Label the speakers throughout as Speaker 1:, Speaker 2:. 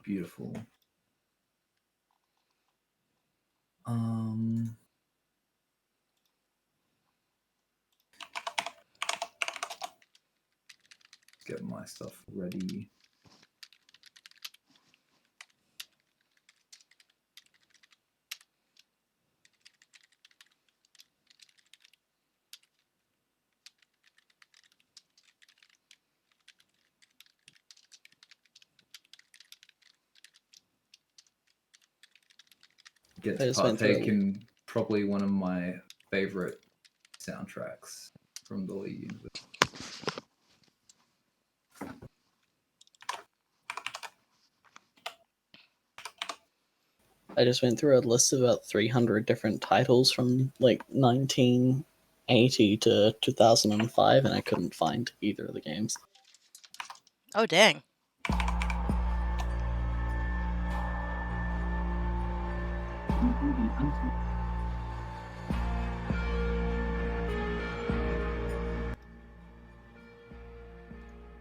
Speaker 1: Beautiful. Get my stuff ready. Get to partake in probably one of my favorite soundtracks from the League universe.
Speaker 2: I just went through a list of about 300 different titles from like 1980 to 2005, and I couldn't find either of the games.
Speaker 3: Oh, dang.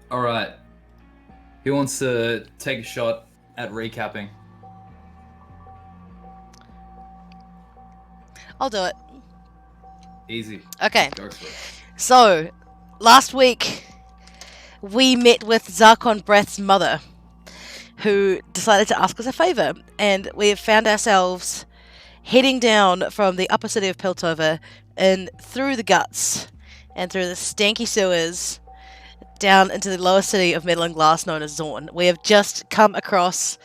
Speaker 1: All right. Who wants to take a shot at recapping?
Speaker 3: I'll do it.
Speaker 1: Easy.
Speaker 3: Okay.
Speaker 1: Go for it.
Speaker 3: So, last week, we met with Zarkon Breath's mother, who decided to ask us a favor, and we have found ourselves heading down from the upper city of Piltover and through the guts and through the stanky sewers down into the lower city of Metal and Glass known as Zorn. We have just come across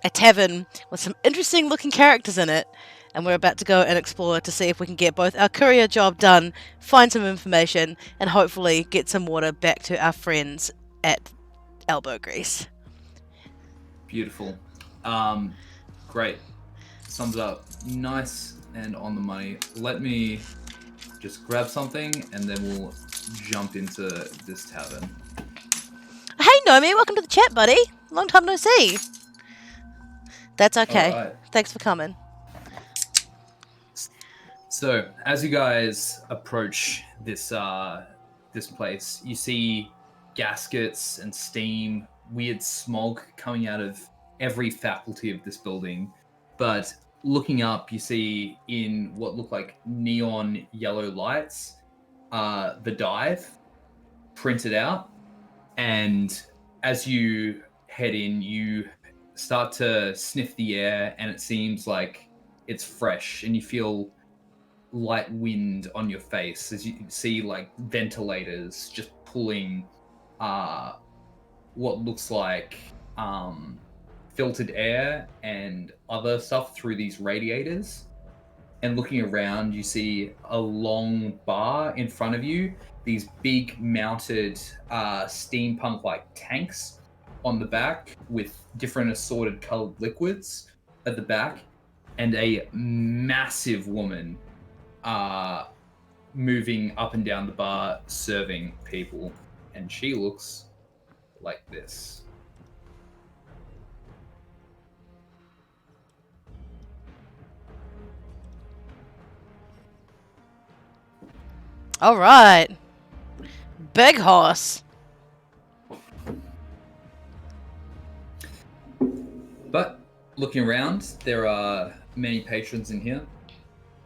Speaker 3: a tavern with some interesting looking characters in it, and we're about to go and explore to see if we can get both our courier job done, find some information, and hopefully get some water back to our friends at Elbow Grease.
Speaker 1: Beautiful. Great. Sums up. Nice and on the money. Let me just grab something and then we'll jump into this tavern.
Speaker 3: Hey Nomi, welcome to the chat, buddy. Long time no see. That's okay.
Speaker 1: All right.
Speaker 3: Thanks for coming.
Speaker 1: So, as you guys approach this place, you see gaskets and steam, weird smog coming out of every faculty of this building. But looking up, you see in what look like neon yellow lights, the dive printed out. And as you head in, you start to sniff the air, and it seems like it's fresh, and you feel light wind on your face as you see like ventilators just pulling what looks like filtered air and other stuff through these radiators. And looking around, you see a long bar in front of you, these big mounted steampunk like tanks on the back with different assorted colored liquids at the back, and a massive woman moving up and down the bar serving people, and she looks like this.
Speaker 3: All right. Big horse.
Speaker 1: But looking around, there are many patrons in here.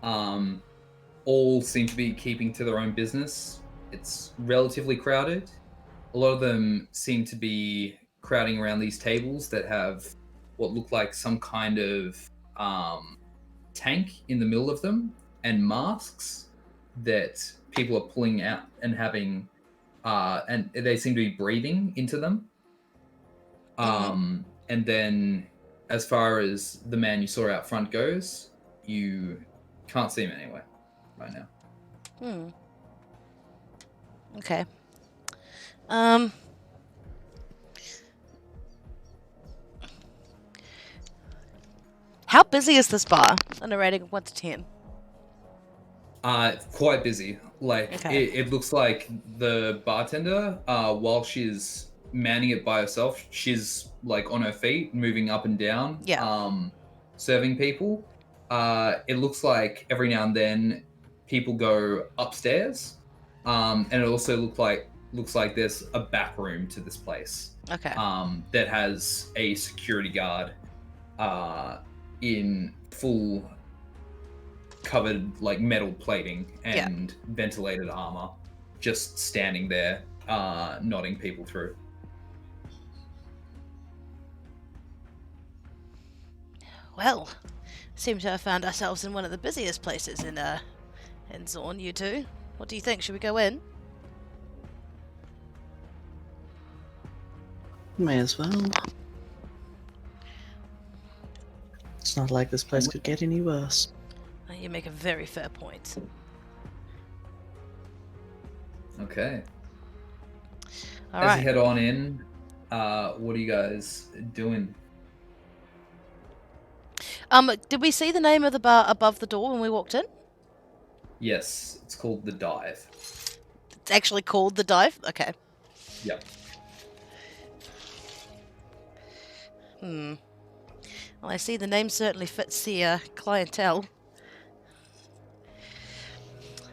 Speaker 1: All seem to be keeping to their own business. It's relatively crowded. A lot of them seem to be crowding around these tables that have what look like some kind of tank in the middle of them, and masks that people are pulling out and having, and they seem to be breathing into them. And then as far as the man you saw out front goes, you can't see him anywhere right now.
Speaker 3: Okay. How busy is this bar on a rating of 1 to 10?
Speaker 1: Quite busy. Like,
Speaker 3: okay.
Speaker 1: it looks like the bartender, while she's manning it by herself, she's like on her feet, moving up and down, serving people. It looks like every now and then people go upstairs, and it also looks like looks like there's a back room to this place.
Speaker 3: Okay.
Speaker 1: That has a security guard in full covered like metal plating and ventilated armor, just standing there, nodding people through.
Speaker 3: Well, seem to have found ourselves in one of the busiest places in Zorn, you two. What do you think? Should we go in?
Speaker 2: May as well. It's not like this place could get any worse.
Speaker 3: You make a very fair point.
Speaker 1: Okay.
Speaker 3: All
Speaker 1: As
Speaker 3: right.
Speaker 1: you head on in, what are you guys doing?
Speaker 3: Did we see the name of the bar above the door when we walked in?
Speaker 1: Yes, it's called The Dive.
Speaker 3: It's actually called the Dive? Okay.
Speaker 1: Yep.
Speaker 3: Well, I see the name certainly fits the clientele.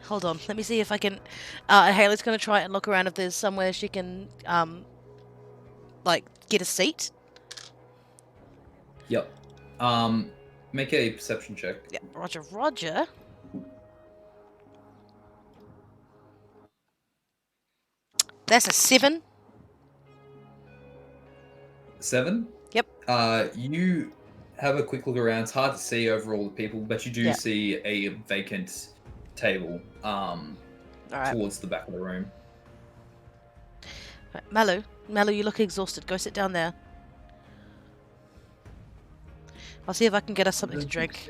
Speaker 3: Hold on, let me see if I can... Haley's going to try and look around if there's somewhere she can, like, get a seat.
Speaker 1: Yep. Make a perception check.
Speaker 3: Yeah, Roger, Roger. That's a 7.
Speaker 1: 7?
Speaker 3: Yep.
Speaker 1: You have a quick look around. It's hard to see over all the people, but you do
Speaker 3: Yeah.
Speaker 1: see a vacant table
Speaker 3: Alright.
Speaker 1: towards the back of the room.
Speaker 3: Right, Malu, you look exhausted. Go sit down there. I'll see if I can get us something to drink.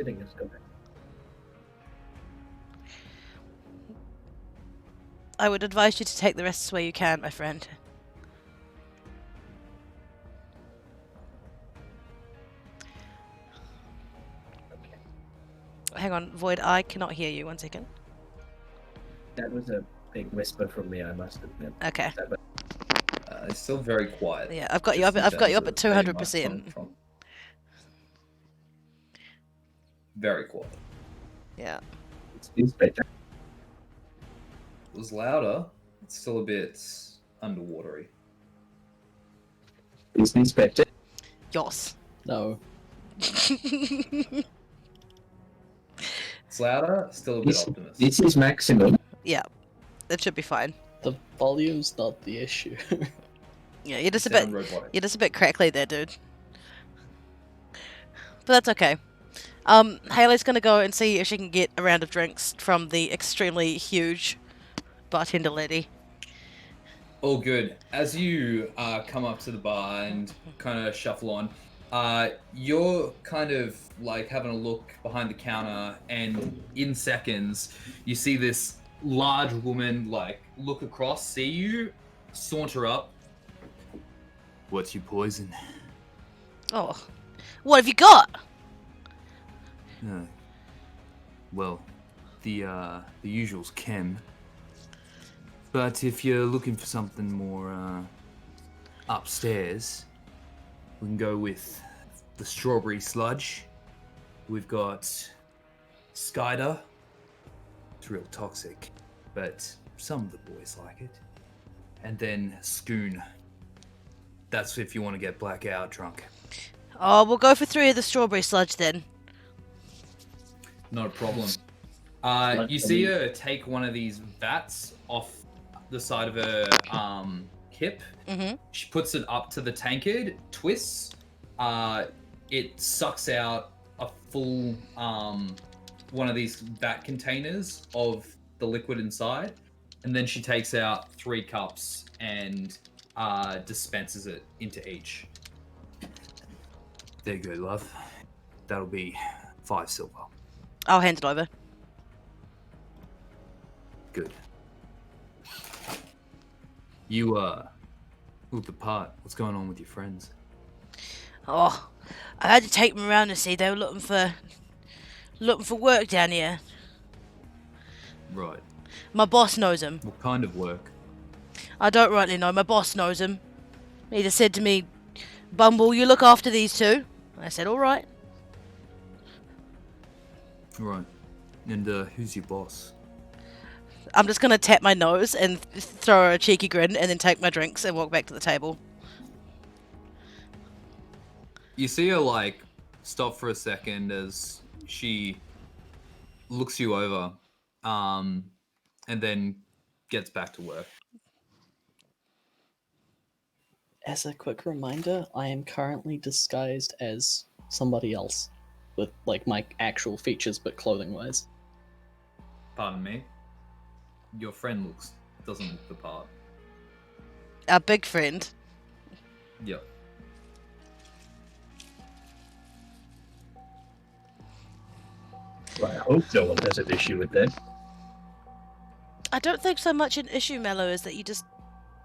Speaker 3: I would advise you to take the rest where you can, my friend. Hang on, Void, I cannot hear you. 1 second.
Speaker 4: That was a big whisper from me, I must admit.
Speaker 3: Okay.
Speaker 1: It's still very quiet.
Speaker 3: Yeah, I've got you up. I've got you up at 200%.
Speaker 1: Very quiet.
Speaker 3: Yeah.
Speaker 4: It's better.
Speaker 1: It was louder. It's still a bit underwatery.
Speaker 4: Is this better?
Speaker 3: Yoss.
Speaker 2: No.
Speaker 1: It's louder, still a bit optimistic.
Speaker 4: This is maximum.
Speaker 3: Yeah, that should be fine.
Speaker 2: The volume's not the issue.
Speaker 3: Yeah, you're just a
Speaker 1: Sound
Speaker 3: bit.
Speaker 1: robotic.
Speaker 3: You're just a bit crackly there, dude. But that's okay. Haley's gonna go and see if she can get a round of drinks from the extremely huge bartender lady.
Speaker 1: All good. As you come up to the bar and kind of shuffle on, you're kind of like having a look behind the counter, and in seconds, you see this large woman like look across, see you, saunter up. What's your poison?
Speaker 3: Oh, what have you got?
Speaker 5: Well, the usual's chem. But if you're looking for something more upstairs, we can go with the strawberry sludge. We've got Skyder. It's real toxic, but some of the boys like it. And then Schoon. That's if you want to get blackout drunk.
Speaker 3: Oh, we'll go for 3 of the strawberry sludge then.
Speaker 1: Not a problem. You see her take one of these vats off the side of her hip.
Speaker 3: Mm-hmm.
Speaker 1: She puts it up to the tankard, twists. It sucks out a full one of these vat containers of the liquid inside, and then she takes out 3 cups and dispenses it into each.
Speaker 5: There you go, love. That'll be 5 silver.
Speaker 3: I'll hand it over.
Speaker 5: Good. You look the part. What's going on with your friends?
Speaker 3: Oh, I had to take them around to see they were looking for work down here.
Speaker 5: Right.
Speaker 3: My boss knows him.
Speaker 5: What kind of work?
Speaker 3: I don't rightly know. My boss knows him. He just said to me, "Bumble, you look after these 2." I said, "All right."
Speaker 5: Right. And who's your boss?
Speaker 3: I'm just gonna tap my nose and throw a cheeky grin, and then take my drinks and walk back to the table.
Speaker 1: You see her like stop for a second as she looks you over, and then gets back to work.
Speaker 2: As a quick reminder, I am currently disguised as somebody else with like my actual features, but clothing wise.
Speaker 1: Pardon me. Your friend doesn't look the part.
Speaker 3: Our big friend.
Speaker 1: Yep.
Speaker 4: Well, I hope no one has an issue with that.
Speaker 3: I don't think so much an issue, Mello, is that you just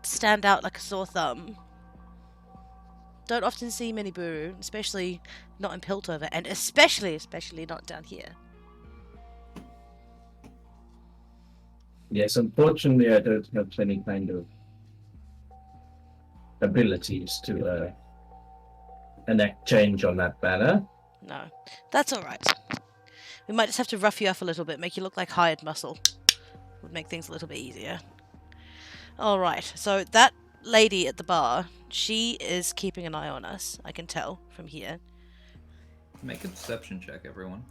Speaker 3: stand out like a sore thumb. Don't often see many Buru, especially not in Piltover, and especially not down here.
Speaker 4: Yes, unfortunately, I don't have any kind of abilities to enact change on that banner.
Speaker 3: No, that's all right. We might just have to rough you up a little bit, make you look like hired muscle. Would make things a little bit easier. All right, so that lady at the bar, she is keeping an eye on us. I can tell from here.
Speaker 1: Make a deception check, everyone.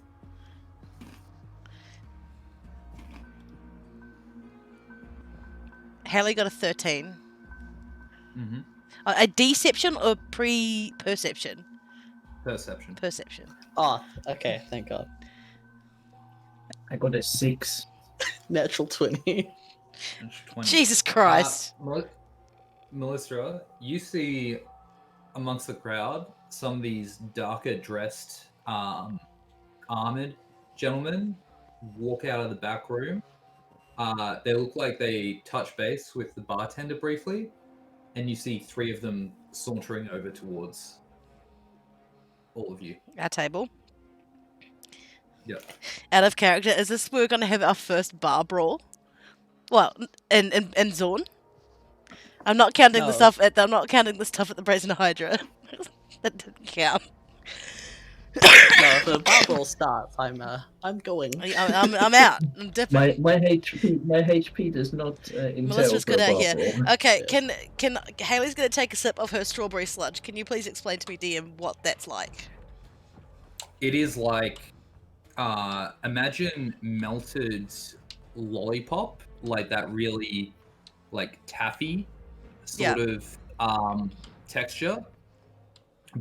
Speaker 3: Haley got a 13.
Speaker 1: Mm-hmm.
Speaker 3: A deception or pre-perception?
Speaker 1: Perception.
Speaker 3: Perception.
Speaker 2: Ah, okay, thank God.
Speaker 4: I got a 6.
Speaker 2: Natural 20.
Speaker 1: That's 20.
Speaker 3: Jesus Christ.
Speaker 1: Melissa, you see amongst the crowd some of these darker dressed, armored gentlemen walk out of the back room. They look like they touch base with the bartender briefly, and you see 3 of them sauntering over towards all of you.
Speaker 3: Our table.
Speaker 1: Yep.
Speaker 3: Out of character, is this where we're going to have our first bar brawl? Well, in Zorn? I'm not counting the
Speaker 2: No.
Speaker 3: stuff at the Brazen Hydra. That didn't count.
Speaker 2: No, if the bar brawl starts, I'm going.
Speaker 3: I'm out. I'm dipping.
Speaker 4: My HP does not entail
Speaker 3: Melissa's
Speaker 4: for
Speaker 3: good
Speaker 4: a
Speaker 3: out
Speaker 4: bar
Speaker 3: here.
Speaker 4: brawl.
Speaker 3: Okay,
Speaker 2: Yeah.
Speaker 3: can Haley's gonna take a sip of her strawberry sludge. Can you please explain to me, DM, what that's like?
Speaker 1: It is like, imagine melted lollipop, like that really, like taffy sort of texture,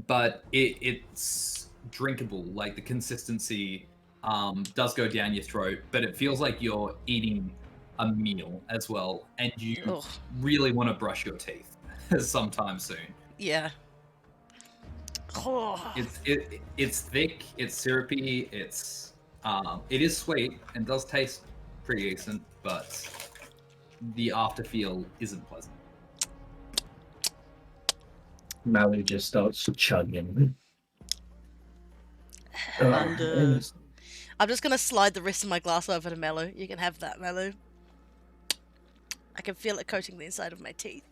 Speaker 1: but it's drinkable. Like the consistency does go down your throat, but it feels like you're eating a meal as well, and you
Speaker 3: Ugh.
Speaker 1: really want to brush your teeth sometime soon.
Speaker 3: Yeah. Oh.
Speaker 1: It's thick, it's syrupy, it is sweet and does taste pretty decent, but the afterfeel isn't pleasant.
Speaker 4: Malu just starts chugging.
Speaker 2: And,
Speaker 3: I'm just gonna slide the rest of my glass over to Melu. You can have that, Melu. I can feel it coating the inside of my teeth.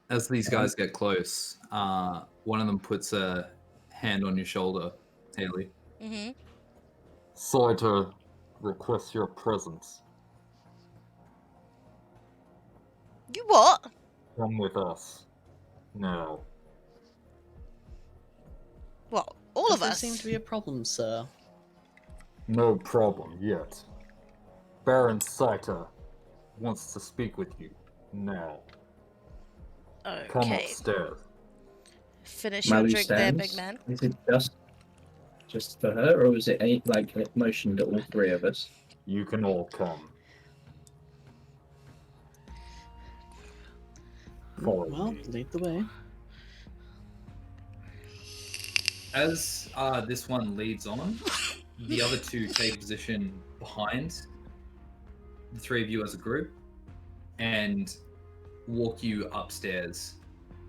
Speaker 1: As these guys get close, one of them puts a hand on your shoulder, Haley.
Speaker 3: Mm-hmm.
Speaker 6: Sorry to request your presence.
Speaker 3: You what?
Speaker 6: Come with us. Now.
Speaker 3: What? All of
Speaker 2: doesn't
Speaker 3: us?
Speaker 2: seem to be a problem, sir.
Speaker 6: No problem yet. Baron Saita wants to speak with you now. Come
Speaker 3: Okay.
Speaker 6: upstairs.
Speaker 3: Finish your
Speaker 4: Malu
Speaker 3: drink there,
Speaker 4: stands.
Speaker 3: big man.
Speaker 4: Is it just for her, or is it like a motion to all 3 of us?
Speaker 6: You can all come. Follow
Speaker 2: Well,
Speaker 6: me.
Speaker 2: lead the way.
Speaker 1: As this one leads on, the other 2 take position behind the 3 of you as a group and walk you upstairs.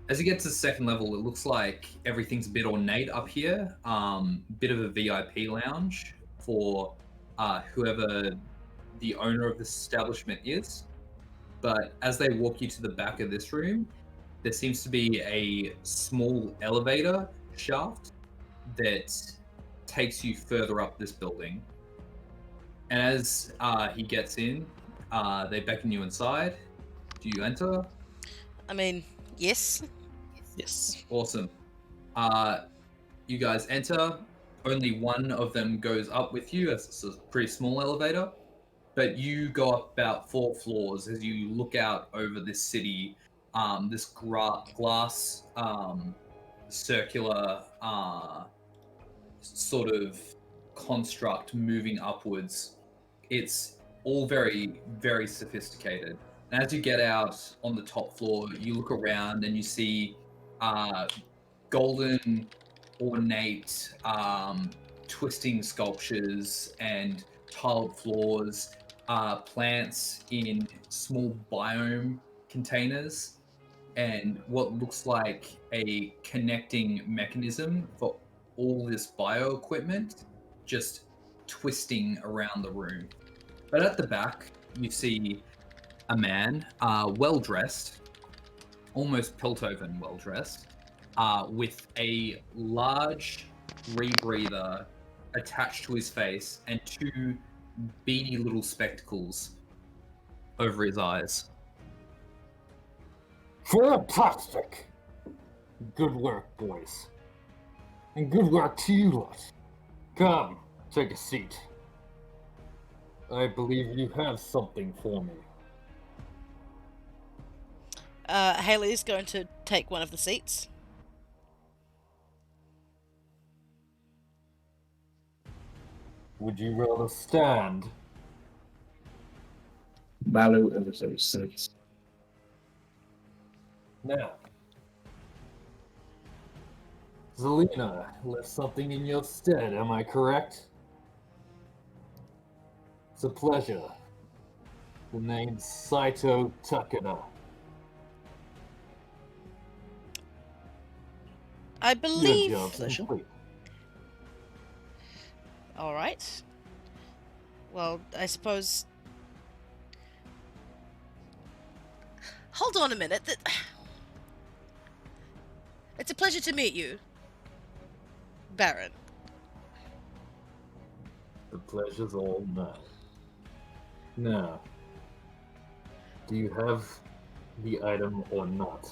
Speaker 1: As you get to the 2nd level, it looks like everything's a bit ornate up here. Bit of a VIP lounge for whoever the owner of this establishment is. But as they walk you to the back of this room, there seems to be a small elevator shaft that takes you further up this building. And as he gets in, they beckon you inside. Do you enter?
Speaker 3: I mean, yes.
Speaker 2: Yes.
Speaker 1: Awesome. You guys enter. Only one of them goes up with you, as it's a pretty small elevator. But you go up about 4 floors as you look out over this city. This glass circular sort of construct moving upwards. It's all very, very sophisticated. And as you get out on the top floor, you look around and you see golden, ornate, twisting sculptures and tiled floors, plants in small biome containers, and what looks like a connecting mechanism for all this bio equipment just twisting around the room. But at the back, you see a man, well dressed, almost Piltover well dressed, with a large rebreather attached to his face and 2 beady little spectacles over his eyes.
Speaker 6: Fantastic! Good work, boys. And good work to you lot. Come, take a seat. I believe you have something for me.
Speaker 3: Haley's going to take one of the seats.
Speaker 6: Would you rather stand?
Speaker 4: Malu and those seats.
Speaker 6: Now, Zelina left something in your stead, am I correct? It's a pleasure. The name's Saito Takeda.
Speaker 3: I
Speaker 6: Your
Speaker 3: believe.
Speaker 6: job's
Speaker 2: Pleasure.
Speaker 6: complete.
Speaker 3: All right. Well, I suppose. Hold on a minute. It's a pleasure to meet you, Baron.
Speaker 6: The pleasure's all mine. Now, do you have the item or not?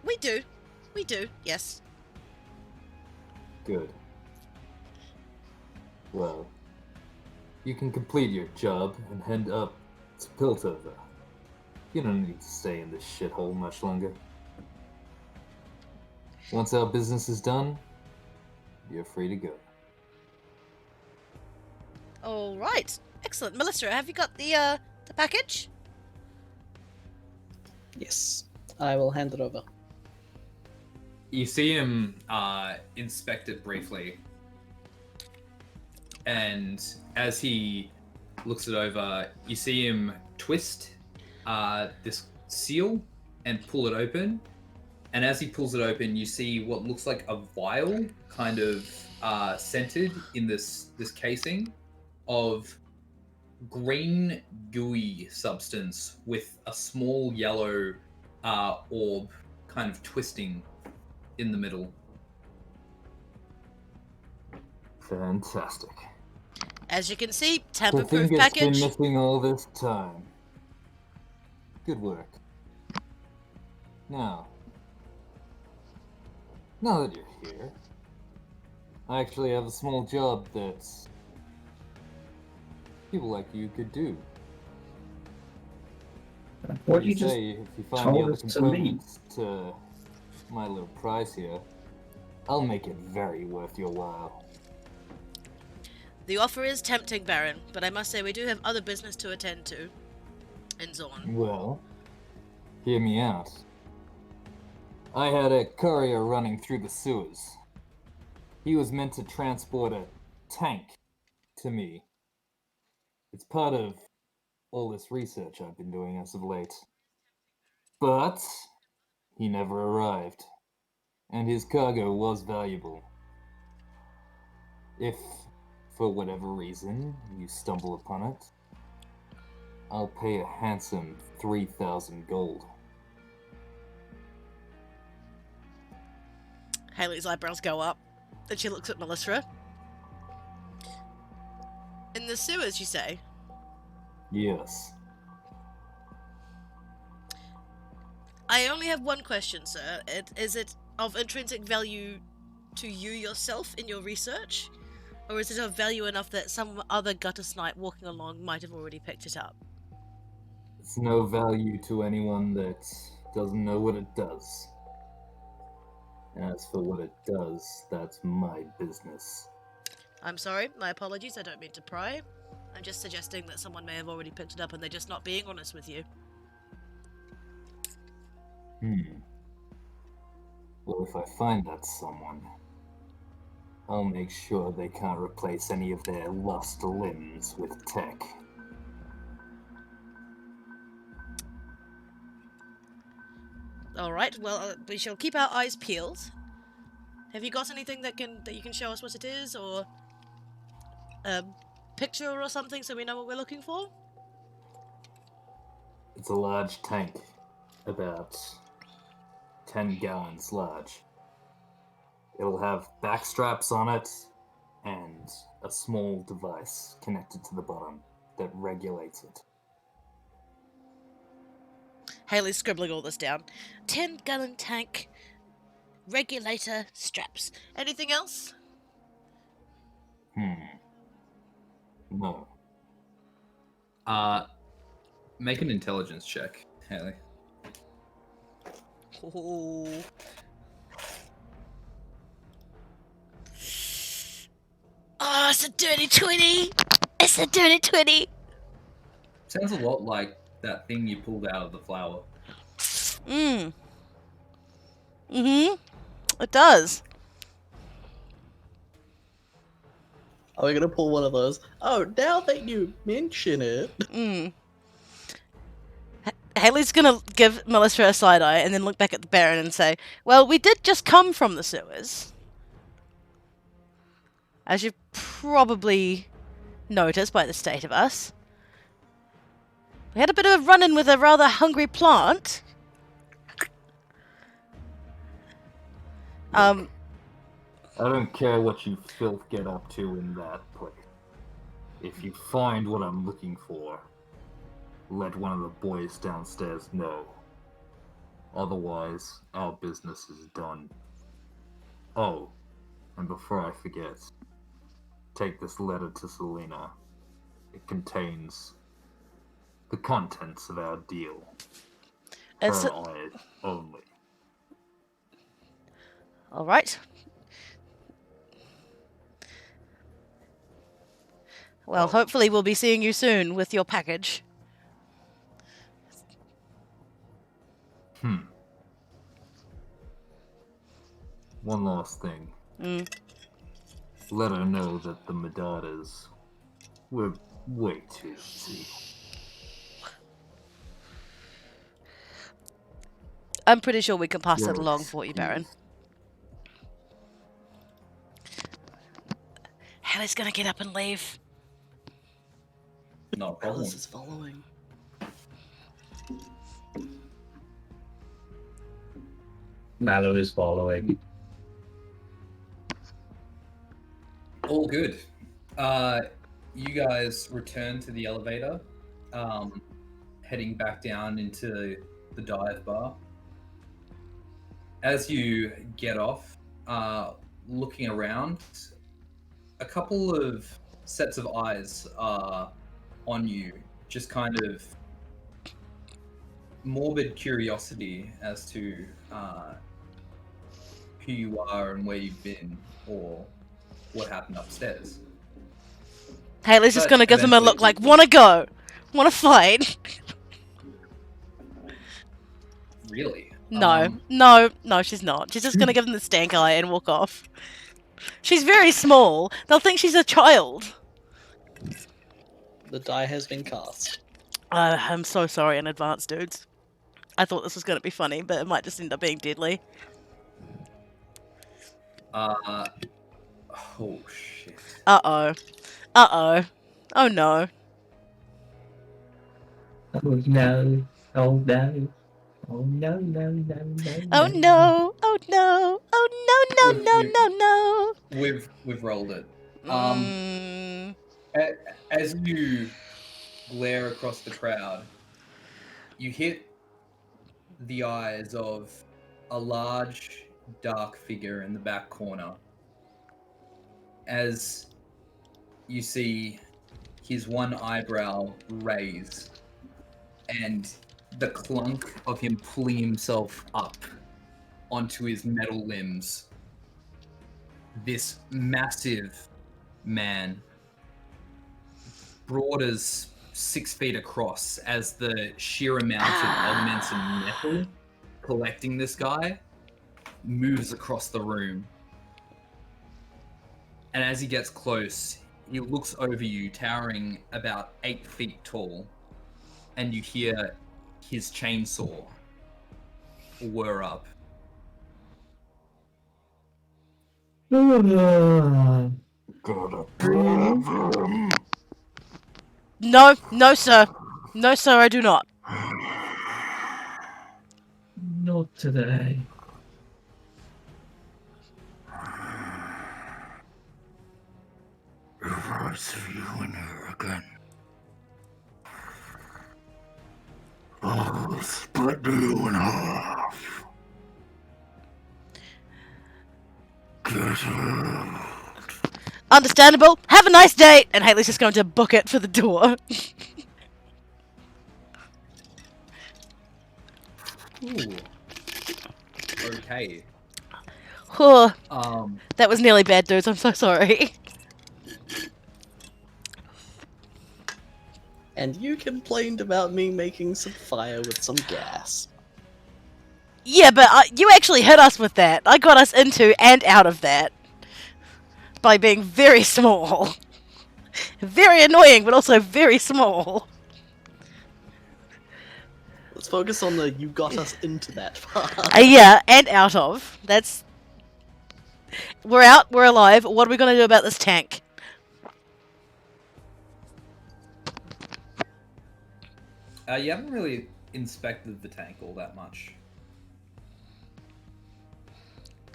Speaker 3: We do. We do, yes.
Speaker 6: Good. Well, you can complete your job and head up to Piltover. You don't need to stay in this shithole much longer. Once our business is done, you're free to go.
Speaker 3: All right. Excellent. Melissa, have you got the package?
Speaker 2: Yes. I will hand it over.
Speaker 1: You see him inspect it briefly, and as he looks it over, you see him twist this seal and pull it open. And as he pulls it open, you see what looks like a vial, kind of centered in this casing, of green gooey substance with a small yellow orb kind of twisting in the middle.
Speaker 6: Fantastic.
Speaker 3: As you can see,
Speaker 6: The
Speaker 3: tamper-proof
Speaker 6: thing that's been
Speaker 3: package.
Speaker 6: missing all this time. Good work. Now that you're here, I actually have a small job that people like you could do.
Speaker 4: What you just
Speaker 6: say if you find
Speaker 4: told
Speaker 6: the other
Speaker 4: us to leave?
Speaker 6: components to my little prize here, I'll make it very worth your while.
Speaker 3: The offer is tempting, Baron, but I must say we do have other business to attend to in Zorn.
Speaker 6: Well, hear me out. I had a courier running through the sewers. He was meant to transport a tank to me. It's part of all this research I've been doing as of late. But he never arrived, and his cargo was valuable. If, for whatever reason, you stumble upon it, I'll pay a handsome 3,000 gold.
Speaker 3: Haley's eyebrows go up, and she looks at Melissa. the sewers, you say?
Speaker 6: Yes.
Speaker 3: I only have one question, sir. Is it of intrinsic value to you yourself in your research? Or is it of value enough that some other gutter snipe walking along might have already picked it up?
Speaker 6: It's no value to anyone that doesn't know what it does. And as for what it does, that's my business.
Speaker 3: I'm sorry, my apologies, I don't mean to pry. I'm just suggesting that someone may have already picked it up and they're just not being honest with you.
Speaker 6: Well, if I find that someone, I'll make sure they can't replace any of their lost limbs with tech.
Speaker 3: Alright, well, we shall keep our eyes peeled. Have you got anything that you can show us what it is, or a picture or something so we know what we're looking for?
Speaker 6: It's a large tank, about 10 gallons large. It'll have back straps on it and a small device connected to the bottom that regulates it.
Speaker 3: Haley's scribbling all this down. 10-gallon tank, regulator, straps. Anything else?
Speaker 6: No.
Speaker 1: Make an intelligence check, Haley.
Speaker 3: Oh. Oh, it's a dirty 20! It's a dirty 20!
Speaker 1: Sounds a lot like that thing you pulled out of the flower.
Speaker 3: Mm-hmm. It does.
Speaker 2: Are we gonna pull one of those? Oh, now that you mention it.
Speaker 3: Haley's gonna give Melissa a side eye and then look back at the Baron and say, well, we did just come from the sewers. As you've probably noticed by the state of us. We had a bit of a run-in with a rather hungry plant.
Speaker 6: I don't care what you filth get up to in that place. If you find what I'm looking for, let one of the boys downstairs know. Otherwise, our business is done. Oh, and before I forget, take this letter to Selena. It contains the contents of our deal.
Speaker 3: It's
Speaker 6: Her eyes only.
Speaker 3: Alright. Well, hopefully we'll be seeing you soon with your package.
Speaker 6: One last thing. Let her know that the Medadas were way too easy.
Speaker 3: I'm pretty sure we can pass that
Speaker 6: You're
Speaker 3: along for you, Baron.
Speaker 6: excused.
Speaker 3: Haley's gonna get up and leave.
Speaker 1: Not a problem.
Speaker 2: Alice is following.
Speaker 4: Mallow is following.
Speaker 1: All good. You guys return to the elevator, heading back down into the dive bar. As you get off, looking around, a couple of sets of eyes are on you, just kind of morbid curiosity as to who you are and where you've been, or what happened upstairs.
Speaker 3: Haley's just
Speaker 1: But
Speaker 3: gonna give them a
Speaker 1: eventually
Speaker 3: look like, wanna go? Wanna fight?
Speaker 1: Really?
Speaker 3: No, she's not. She's just gonna give them the stank eye and walk off. She's very small. They'll think she's a child.
Speaker 2: The die has been cast.
Speaker 3: I'm so sorry in advance, dudes. I thought this was gonna be funny, but it might just end up being deadly.
Speaker 1: Oh shit.
Speaker 3: Uh-oh. Oh no.
Speaker 4: Oh no. Oh no. Oh no, no, no, no.
Speaker 3: Oh no. Oh no. Oh no, no, no, no, no.
Speaker 1: We've rolled it. As you glare across the crowd, you hit the eyes of a large, dark figure in the back corner. As you see his one eyebrow raise, and the clunk of him pulling himself up onto his metal limbs. This massive man, broad as 6 feet across, as the sheer amount of elements and metal collecting this guy moves across the room. And as he gets close, he looks over you, towering about 8 feet tall, and you hear his chainsaw whir up.
Speaker 6: Gotta have him.
Speaker 3: No, no, sir. No, sir, I do not.
Speaker 4: Not today.
Speaker 6: If I see you in here again, I'll split you in half. Get out.
Speaker 3: Understandable. Have a nice day. And Haley's just going to book it for the door.
Speaker 1: Ooh. Okay.
Speaker 3: Oh,
Speaker 1: Um,
Speaker 3: that was nearly bad, dudes. I'm so sorry.
Speaker 2: And you complained about me making some fire with some gas.
Speaker 3: Yeah, but you actually hit us with that. I got us into and out of that. By being very small. Very annoying, but also very small.
Speaker 2: Let's focus on the you got us into that part.
Speaker 3: Yeah, and out of. That's... We're out, we're alive. What are we going to do about this tank?
Speaker 1: you haven't really inspected the tank all that much.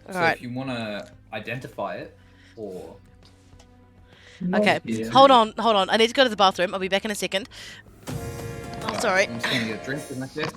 Speaker 1: So
Speaker 3: Alright.
Speaker 1: if you want to identify it, or...
Speaker 3: Okay,
Speaker 4: Yeah.
Speaker 3: hold on. I need to go to the bathroom. I'll be back in a second. Oh, sorry.
Speaker 1: I'm just going to get a drink in that case.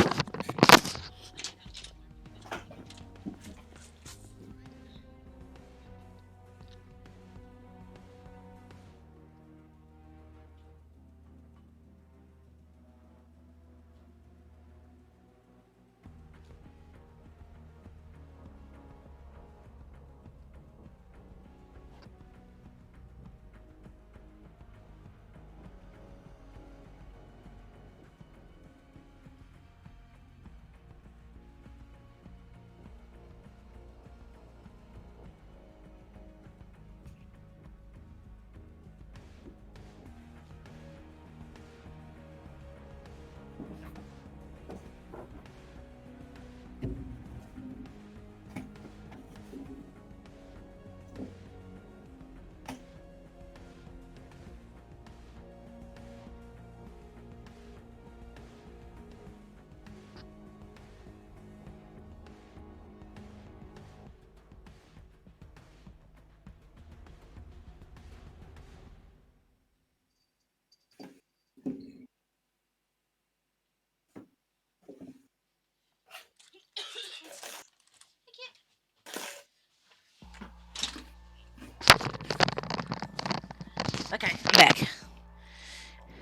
Speaker 3: Okay, I'm back.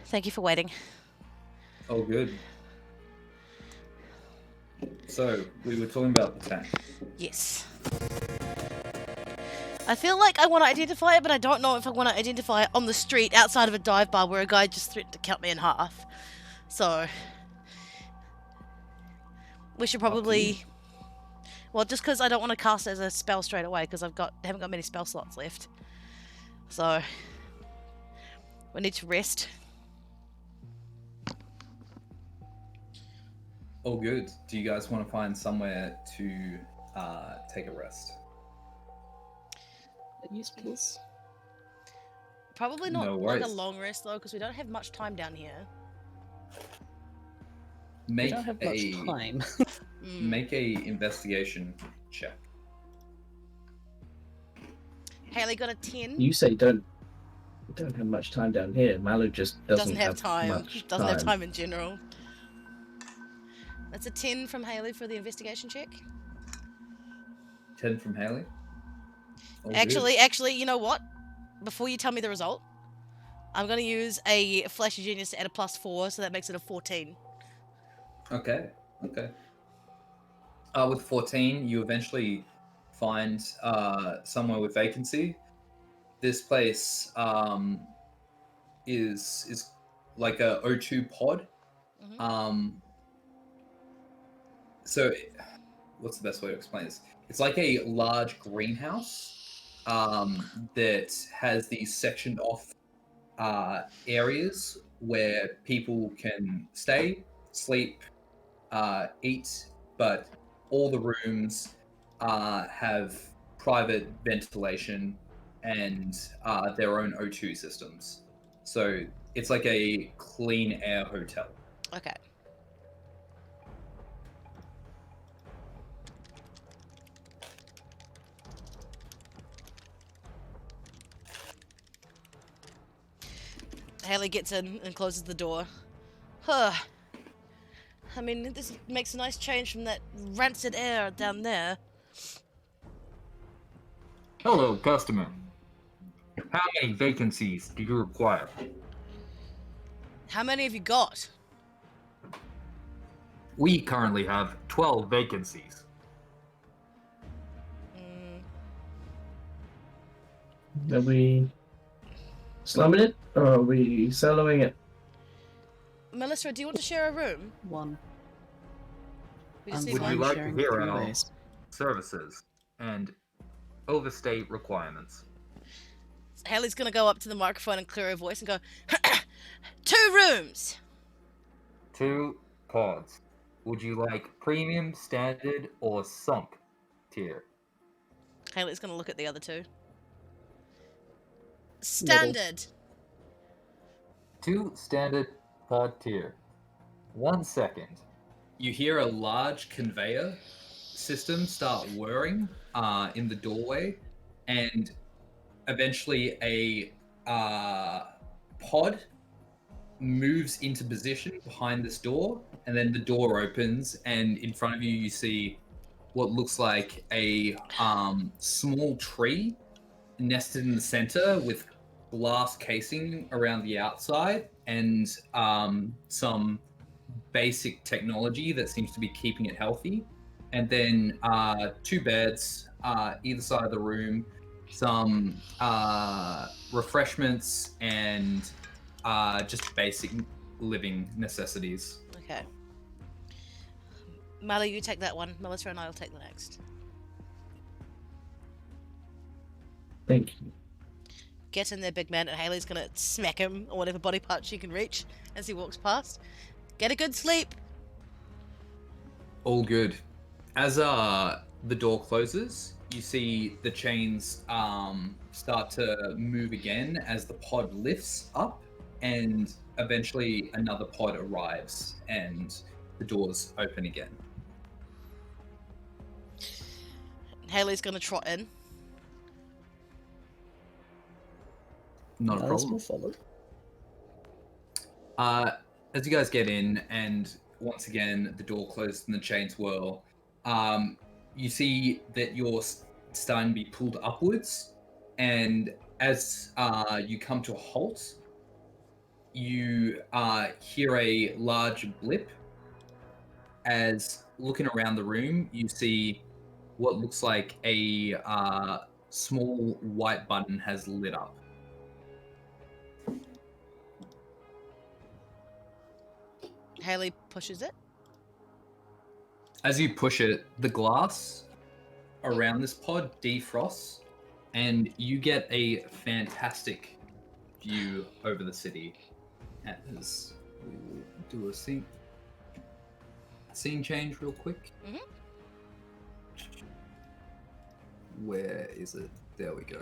Speaker 3: Thank you for waiting.
Speaker 1: Oh, good. So, we were talking about the tank.
Speaker 3: Yes. I feel like I want to identify it, but I don't know if I want to identify it on the street outside of a dive bar where a guy just threatened to cut me in half. So... We should probably... Well, just because I don't want to cast it as a spell straight away, because haven't got many spell slots left. So... We need to rest.
Speaker 1: Oh, good. Do you guys want to find somewhere to take a rest?
Speaker 2: Yes, please.
Speaker 3: Probably
Speaker 1: No
Speaker 3: not like a
Speaker 1: worries.
Speaker 3: long rest, though, because we don't have much time down here.
Speaker 2: We
Speaker 1: Make
Speaker 2: don't have much time.
Speaker 1: Make a investigation check.
Speaker 3: Haley got a 10.
Speaker 4: You say don't don't have much time down here. Malu just doesn't
Speaker 3: have time.
Speaker 4: much
Speaker 3: Doesn't have time in general. That's a 10 from Haley for the investigation check.
Speaker 1: 10 from Haley. All
Speaker 3: Actually, you know what? Before you tell me the result, I'm going to use a Flash of Genius to add a +4, so that makes it a 14.
Speaker 1: good. Okay. With 14, you eventually find somewhere with vacancy. This place is like a O2 pod.
Speaker 3: Mhm.
Speaker 1: So what's the best way to explain this? It's like a large greenhouse that has these sectioned off areas where people can stay, sleep, eat, but all the rooms have private ventilation and their own O2 systems. So it's like a clean air hotel.
Speaker 3: Okay. Haley gets in and closes the door. Huh. I mean, this makes a nice change from that rancid air down there.
Speaker 6: Hello, customer. How many vacancies do you require?
Speaker 3: How many have you got?
Speaker 6: We currently have 12 vacancies.
Speaker 4: Are we slumming it or are we soloing it?
Speaker 3: Melissa, do you want to share a room?
Speaker 2: One.
Speaker 3: We just
Speaker 2: I'm
Speaker 3: need
Speaker 6: Would
Speaker 3: one.
Speaker 6: you like to
Speaker 2: sharing
Speaker 6: hear
Speaker 2: 3
Speaker 6: our
Speaker 2: ways.
Speaker 6: services and overstate requirements?
Speaker 3: Haley's gonna go up to the microphone and clear her voice and go, 2 rooms!
Speaker 6: 2 pods. Would you like premium, standard, or sunk tier?
Speaker 3: Haley's gonna look at the other 2. Standard!
Speaker 6: 2 standard pod tier. 1 second.
Speaker 1: You hear a large conveyor system start whirring in the doorway, and eventually a pod moves into position behind this door, and then the door opens, and in front of you, you see what looks like a small tree nested in the center with glass casing around the outside and some basic technology that seems to be keeping it healthy. And then 2 beds either side of the room, some refreshments, and just basic living necessities.
Speaker 3: Okay. Mally, you take that one. Melissa and I will take the next.
Speaker 4: Thank you.
Speaker 3: Get in there, big man, and Haley's gonna smack him on whatever body part she can reach as he walks past. Get a good sleep!
Speaker 1: All good. As the door closes, you see the chains start to move again as the pod lifts up, and eventually another pod arrives and the doors open again.
Speaker 3: Haley's gonna trot in.
Speaker 1: Not a
Speaker 2: Alice
Speaker 1: problem.
Speaker 2: will follow.
Speaker 1: As you guys get in, and once again the door closes and the chains whirl, you see that you're starting to be pulled upwards, and as you come to a halt, you hear a large blip. As looking around the room, you see what looks like a small white button has lit up.
Speaker 3: Haley pushes it.
Speaker 1: As you push it, the glass around this pod defrosts, and you get a fantastic view over the city. As we will do a scene change real quick.
Speaker 3: Mhm.
Speaker 1: Where is it? There we go.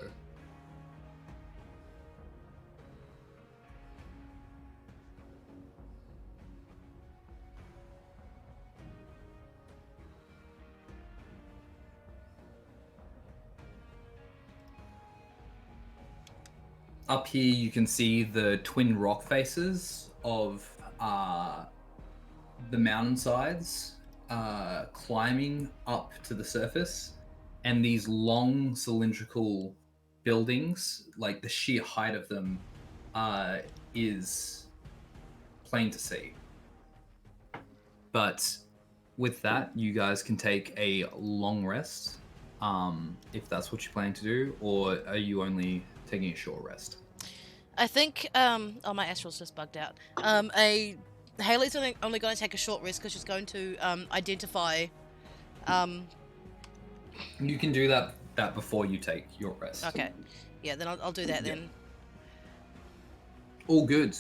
Speaker 1: Up here, you can see the twin rock faces of the mountainsides climbing up to the surface, and these long cylindrical buildings, like the sheer height of them, is plain to see. But with that, you guys can take a long rest, if that's what you plan to do, or are you only taking a short rest?
Speaker 3: I think, oh, my astral's just bugged out. Haley's only going to take a short rest because she's going to, identify,
Speaker 1: You can do that before you take your rest.
Speaker 3: okay. Yeah, then I'll do that
Speaker 1: Yeah.
Speaker 3: then.
Speaker 1: All good.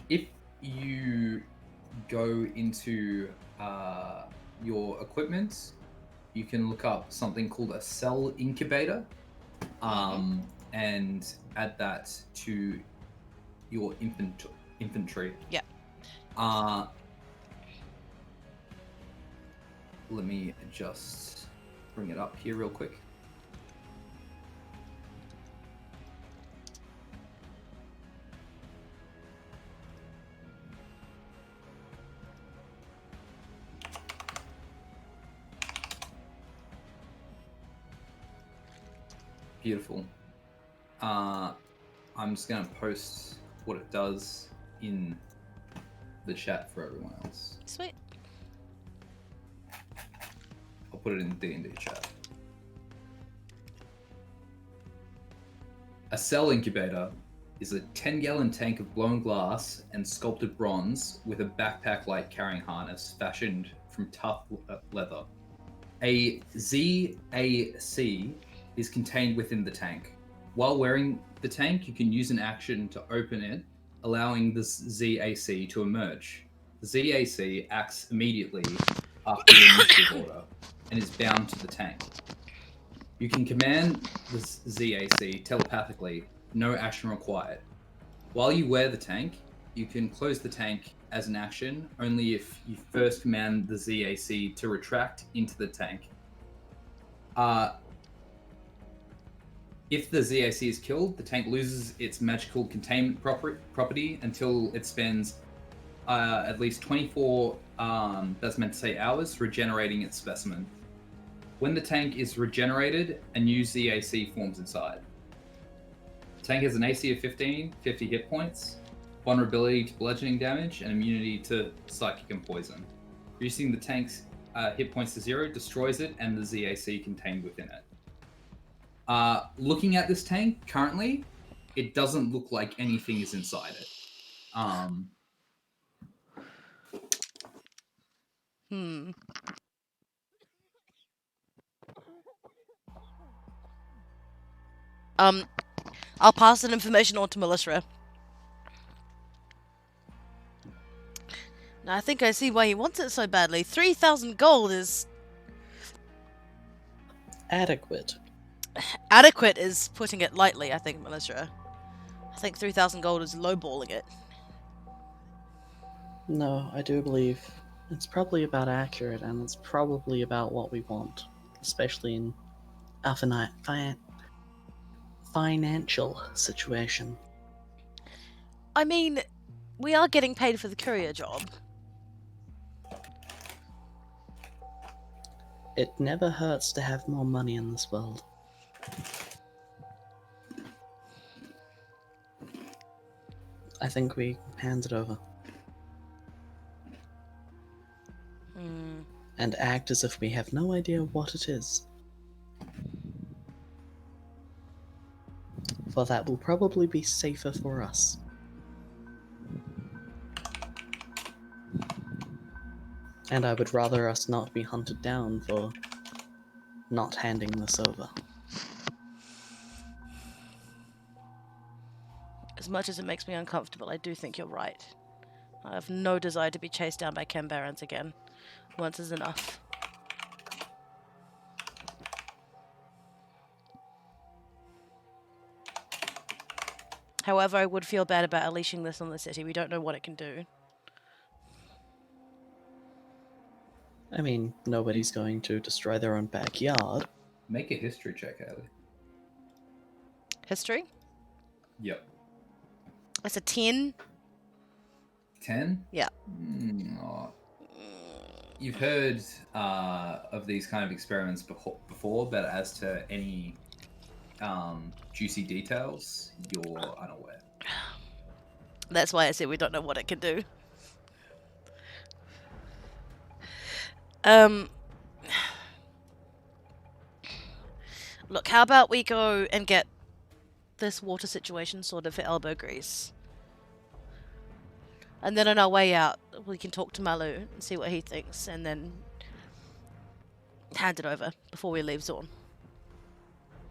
Speaker 1: If you go into your equipment, you can look up something called a cell incubator, and add that to your infantry.
Speaker 3: Yeah.
Speaker 1: Let me just bring it up here real quick. Beautiful. I'm just gonna post what it does in the chat for everyone else.
Speaker 3: Sweet.
Speaker 1: I'll put it in the D&D chat. A cell incubator is a 10-gallon tank of blown glass and sculpted bronze with a backpack-like carrying harness fashioned from tough leather. A ZAC is contained within the tank. While wearing the tank, you can use an action to open it, allowing the ZAC to emerge. The ZAC acts immediately after your initiative order and is bound to the tank. You can command the ZAC telepathically, no action required. While you wear the tank, you can close the tank as an action only if you first command the ZAC to retract into the tank. If the ZAC is killed, the tank loses its magical containment property until it spends at least 24, that's meant to say hours, regenerating its specimen. When the tank is regenerated, a new ZAC forms inside. The tank has an AC of 15, 50 hit points, vulnerability to bludgeoning damage, and immunity to psychic and poison. Reducing the tank's hit points to 0 destroys it and the ZAC contained within it. Looking at this tank currently, it doesn't look like anything is inside it.
Speaker 3: I'll pass that information on to Melissa. Now, I think I see why he wants it so badly. 3,000 gold is...
Speaker 2: Adequate.
Speaker 3: Adequate is putting it lightly, I think, Melissa. I think 3,000 gold is lowballing it.
Speaker 2: No, I do believe it's probably about accurate, and it's probably about what we want, especially in a financial situation.
Speaker 3: I mean, we are getting paid for the courier job.
Speaker 2: It never hurts to have more money in this world. I think we hand it over. And act as if we have no idea what it is. For that will probably be safer for us. And I would rather us not be hunted down for not handing this over.
Speaker 3: As much as it makes me uncomfortable, I do think you're right. I have no desire to be chased down by Cambarans again. Once is enough. However, I would feel bad about unleashing this on the city. We don't know what it can do.
Speaker 2: I mean, nobody's going to destroy their own backyard.
Speaker 1: Make a history check, Ellie.
Speaker 3: History.
Speaker 1: Yep.
Speaker 3: That's a 10.
Speaker 1: 10?
Speaker 3: Yeah.
Speaker 1: You've heard of these kind of experiments before, but as to any juicy details, you're unaware.
Speaker 3: That's why I said we don't know what it can do. Look, how about we go and get this water situation sorted for elbow grease? And then on our way out, we can talk to Malu and see what he thinks, and then hand it over before we leave Zorn.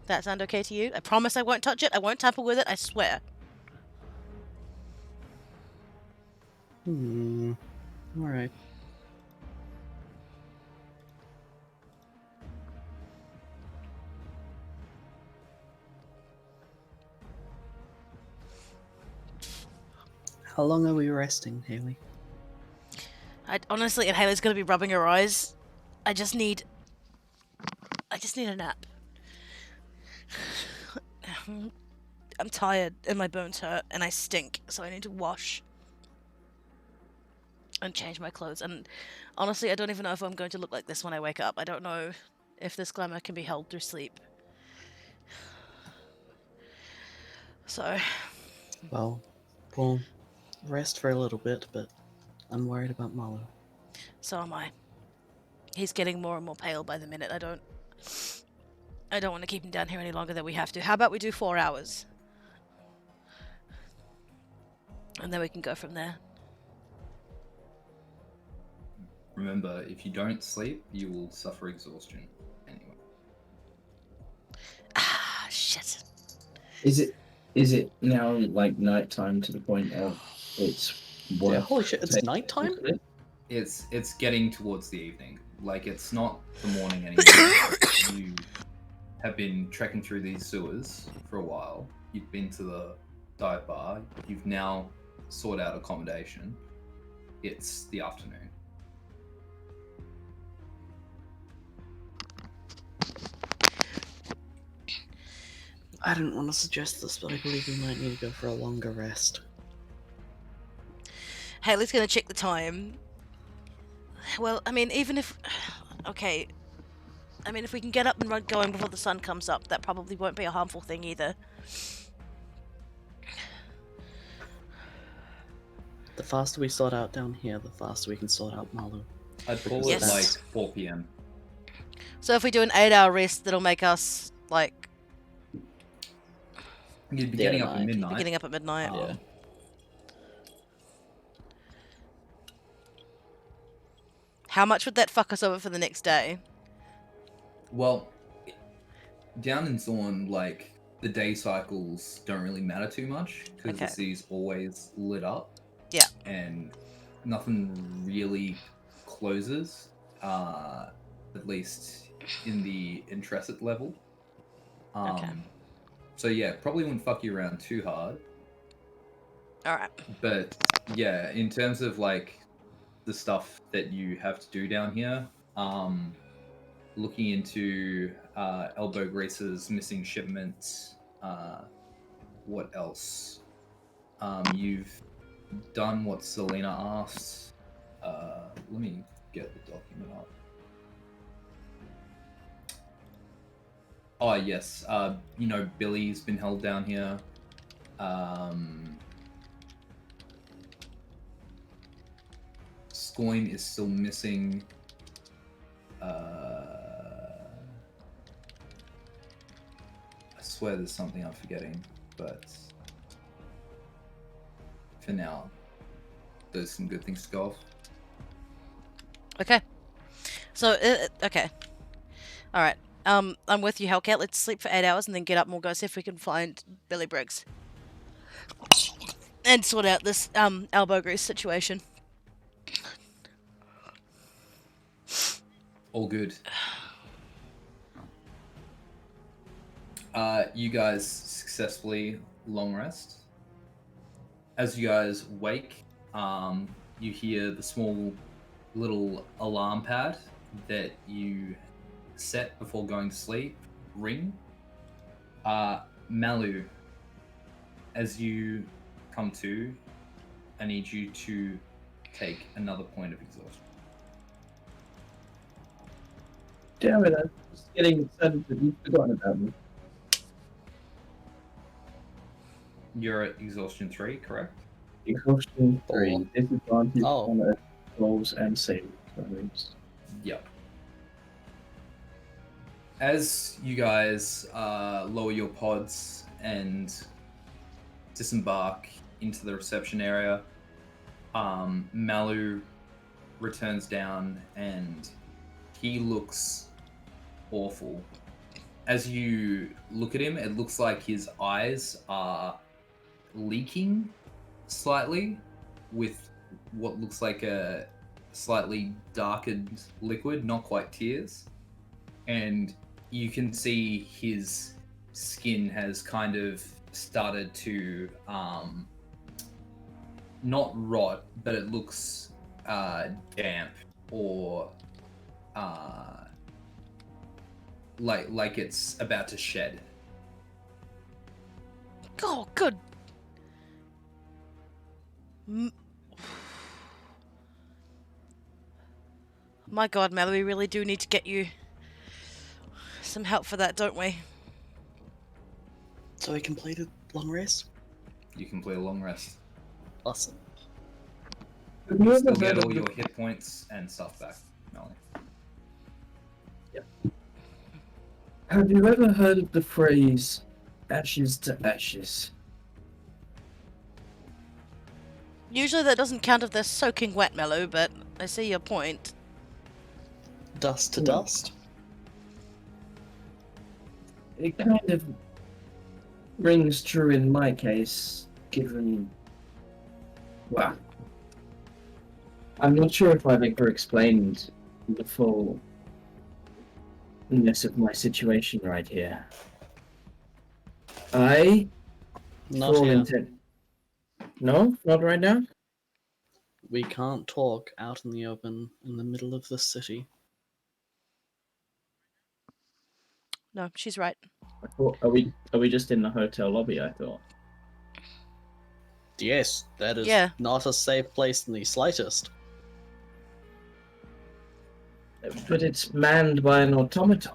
Speaker 3: That sound okay to you? I promise I won't touch it. I won't tamper with it. I swear.
Speaker 2: Alright. How long are we resting, Haley?
Speaker 3: Honestly, and Haley's gonna be rubbing her eyes. I just need a nap. I'm tired and my bones hurt and I stink, so I need to wash and change my clothes. And honestly, I don't even know if I'm going to look like this when I wake up. I don't know if this glamour can be held through sleep. So,
Speaker 2: Well, we'll rest for a little bit, but I'm worried about Malu.
Speaker 3: so am I. He's getting more and more pale by the minute. I don't want to keep him down here any longer than we have to. How about we do 4 hours? And then we can go from there.
Speaker 1: Remember, if you don't sleep, you will suffer exhaustion. Anyway.
Speaker 3: Ah, shit.
Speaker 4: Is it now like nighttime to the point of it's
Speaker 2: Yeah, holy shit, it's nighttime?
Speaker 1: It's getting towards the evening. Like, it's not the morning anymore. You have been trekking through these sewers for a while. You've been to the dive bar. You've now sought out accommodation. It's the afternoon.
Speaker 2: I didn't want to suggest this, but I believe we might need to go for a longer rest.
Speaker 3: Haley's gonna check the time. Well, I mean, even if... Okay. I mean, if we can get up and run going before the sun comes up, that probably won't be a harmful thing either.
Speaker 2: The faster we sort out down here, the faster we can sort out Malu.
Speaker 1: I'd call
Speaker 3: Yes.
Speaker 1: it like 4 p.m.
Speaker 3: So if we do an 8-hour rest, that'll make us, like...
Speaker 1: You'd be
Speaker 2: Yeah,
Speaker 1: getting up at
Speaker 2: night.
Speaker 1: midnight.
Speaker 3: Beginning up at midnight.
Speaker 2: Yeah.
Speaker 3: How much would that fuck us over for the next day?
Speaker 1: Well, down in Zorn, like, the day cycles don't really matter too much because
Speaker 3: Okay.
Speaker 1: the city's always lit up.
Speaker 3: Yeah.
Speaker 1: And nothing really closes, at least in the Intresit level.
Speaker 3: Okay.
Speaker 1: So yeah, probably wouldn't fuck you around too hard.
Speaker 3: Alright.
Speaker 1: But yeah, in terms of like the stuff that you have to do down here, looking into Elbow Grease's missing shipments, what else? You've done what Selena asked. Let me get the document up. Oh yes, you know, Billy's been held down here. Scoin is still missing. I swear there's something I'm forgetting, but for now, there's some good things to go off.
Speaker 3: Okay. So, okay. Alright. I'm with you, Hellcat. Let's sleep for 8 hours and then get up and we'll go see if we can find Billy Briggs. And sort out this, elbow grease situation.
Speaker 1: All good. You guys successfully long rest. As you guys wake, you hear the small little alarm pad that you set before going to sleep ring. Malu, as you come to, I need you to take another point of exhaustion.
Speaker 4: Damn it, I'm just getting excited that you've forgotten about me.
Speaker 1: You're at exhaustion 3, correct?
Speaker 4: Exhaustion 3,
Speaker 2: Four.
Speaker 4: disadvantage
Speaker 2: Oh.
Speaker 4: on rolls and saving throws.
Speaker 1: Yep. As you guys lower your pods and disembark into the reception area, Malu returns down and he looks awful. As you look at him, it looks like his eyes are leaking slightly with what looks like a slightly darkened liquid, not quite tears. And you can see his skin has kind of started to not rot, but it looks damp or like it's about to shed.
Speaker 3: Oh, good. My God, Mel, we really do need to get you some help for that, don't we?
Speaker 2: So I completed long rest.
Speaker 1: You complete a long rest.
Speaker 2: Awesome.
Speaker 4: Have you
Speaker 1: You
Speaker 4: ever
Speaker 1: still
Speaker 4: heard
Speaker 1: get
Speaker 4: of
Speaker 1: all
Speaker 4: the-
Speaker 1: your hit points and stuff back, Melanie.
Speaker 4: Have you ever heard of the phrase ashes to ashes?
Speaker 3: Usually that doesn't count if they're soaking wet, Mellow, but I see your point.
Speaker 2: Dust to
Speaker 4: Well,
Speaker 2: dust.
Speaker 4: It kind of rings true in my case, given. Well, I'm not sure if I've ever explained the fullness of my situation right here. I
Speaker 2: Not
Speaker 4: full
Speaker 2: here.
Speaker 4: intent. No, not right now.
Speaker 2: We can't talk out in the open in the middle of the city.
Speaker 3: No, she's right.
Speaker 4: I thought, are we just in the hotel lobby? I thought.
Speaker 2: Yes, that is
Speaker 3: Yeah.
Speaker 2: not a safe place in the slightest.
Speaker 4: But it's manned by an automaton.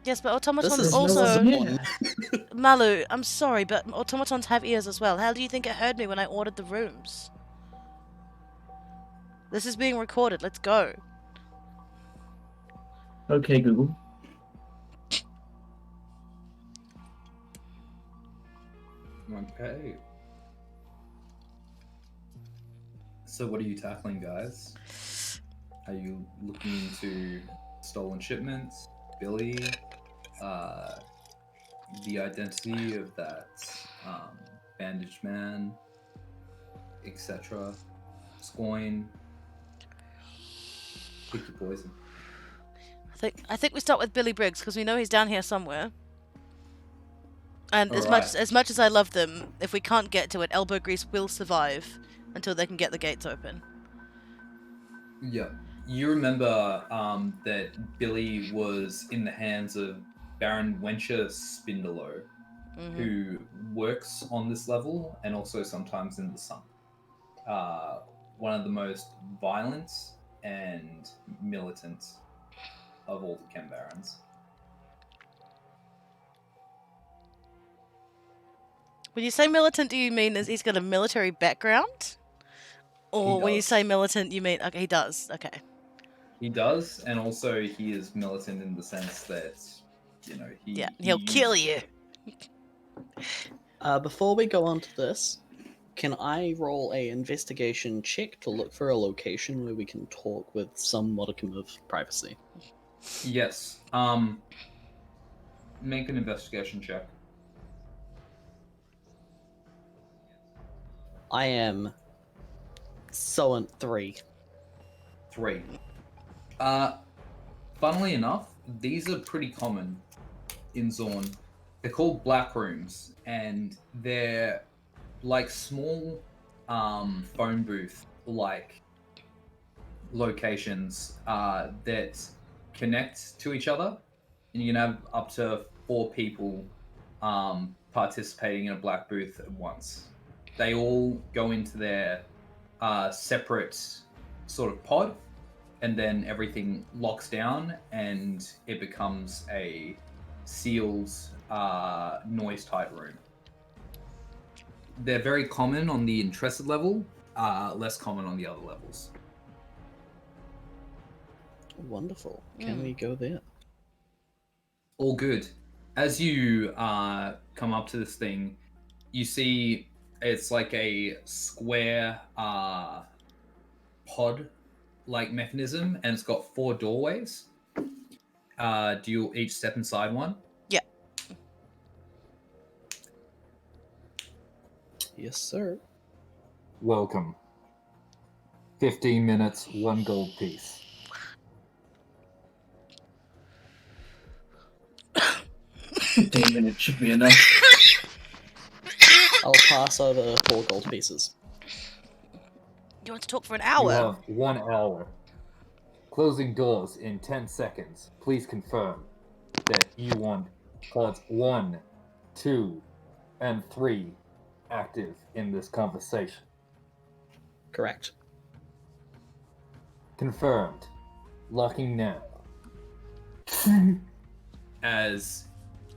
Speaker 3: Yes, but
Speaker 2: This
Speaker 3: automatons
Speaker 2: is
Speaker 3: also...
Speaker 4: no-
Speaker 2: one.
Speaker 3: Malu, I'm sorry, but automatons have ears as well. How do you think it heard me when I ordered the rooms? This is being recorded. Let's go.
Speaker 4: Okay, Google.
Speaker 1: Okay. So what are you tackling, guys? Are you looking into stolen shipments, Billy, the identity of that bandaged man, etc.? Scoin. Pick your poison.
Speaker 3: I think we start with Billy Briggs because we know he's down here somewhere. And as
Speaker 1: Alright.
Speaker 3: much as I love them, if we can't get to it, Elbow Grease will survive until they can get the gates open.
Speaker 1: Yeah. You remember that Billy was in the hands of Baron Wencher Spindelow,
Speaker 3: Mhm.
Speaker 1: who works on this level and also sometimes in the sump. One of the most violent and militant of all the Ken Barons.
Speaker 3: When you say militant, do you mean is he's got a military background? Or when you
Speaker 1: does.
Speaker 3: say militant, you mean... Okay, he does. Okay.
Speaker 1: He does, and also he is militant in the sense that, you know,
Speaker 3: Yeah, he'll kill you.
Speaker 2: Before we go on to this, can I roll a investigation check to look for a location where we can talk with some modicum of privacy?
Speaker 1: Yes. Make an investigation check.
Speaker 2: I am so at 3.
Speaker 1: 3. Funnily enough, these are pretty common in Zorn. They're called black rooms, and they're like small phone booth like locations that connect to each other, and you can have up to 4 people participating in a black booth at once. They all go into their separate sort of pod, and then everything locks down and it becomes a sealed, noise-tight room. They're very common on the interested level, less common on the other levels.
Speaker 2: Wonderful. Can we go there?
Speaker 1: All good. As you come up to this thing, you see it's like a square pod-like mechanism, and it's got 4 doorways. Do you each step inside one?
Speaker 3: Yeah.
Speaker 2: Yes, sir.
Speaker 6: Welcome. 15 minutes, 1 gold piece.
Speaker 4: 15 minutes should be enough.
Speaker 2: I'll pass over 4 gold pieces.
Speaker 3: You want to talk for an
Speaker 6: You
Speaker 3: hour?
Speaker 6: have 1 hour. Closing doors in 10 seconds. Please confirm that you want pods 1, 2, and 3 active in this conversation.
Speaker 2: Correct.
Speaker 6: Confirmed. Locking now.
Speaker 1: As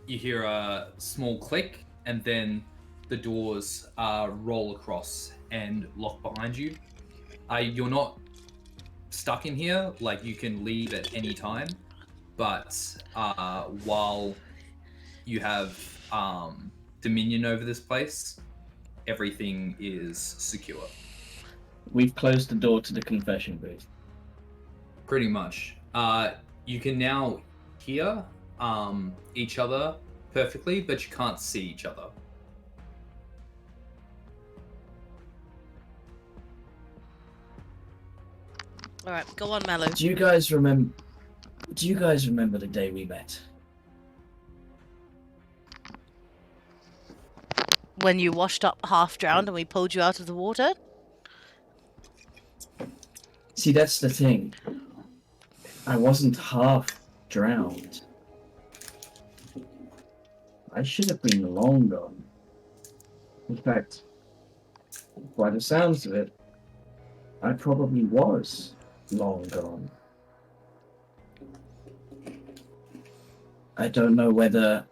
Speaker 1: you hear a small click, and then the doors roll across and lock behind you. You're not stuck in here, like you can leave at any time, but while you have dominion over this place, everything is secure.
Speaker 4: We've closed the door to the confession booth.
Speaker 1: Pretty much. You can now hear each other perfectly, but you can't see each other.
Speaker 3: All right, go on, Mallow.
Speaker 4: Do you guys remember the day we met?
Speaker 3: When you washed up half drowned and we pulled you out of the water?
Speaker 4: See, that's the thing. I wasn't half drowned. I should have been long gone. In fact, by the sounds of it, I probably was long gone. I don't know whether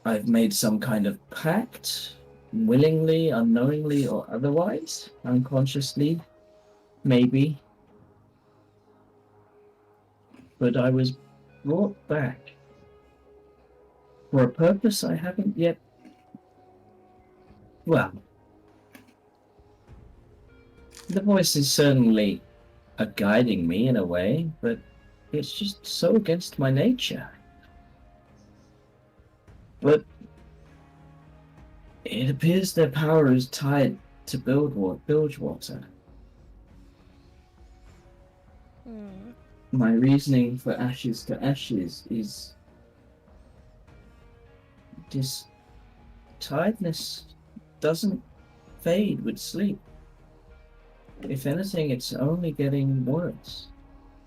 Speaker 4: I've made some kind of pact, willingly, unknowingly, or otherwise, unconsciously, maybe. But I was brought back for a purpose I haven't yet. Well, the voices certainly are guiding me in a way, but it's just so against my nature. But it appears their power is tied to Bilgewater. My reasoning for Ashes to Ashes is this tiredness doesn't fade with sleep. If anything, it's only getting worse.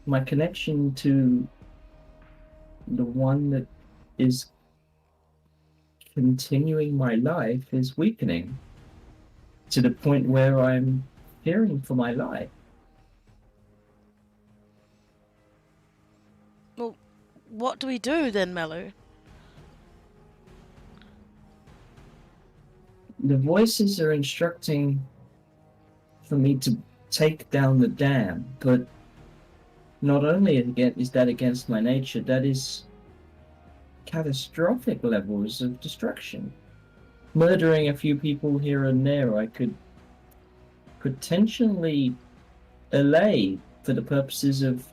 Speaker 4: My connection to the one that is continuing my life is weakening to the point where I'm fearing for my life.
Speaker 3: Well, what do we do then, Mallow?
Speaker 4: The voices are instructing for me to take down the dam, but not only is that against my nature, that is catastrophic levels of destruction. Murdering a few people here and there, I could potentially allay for the purposes of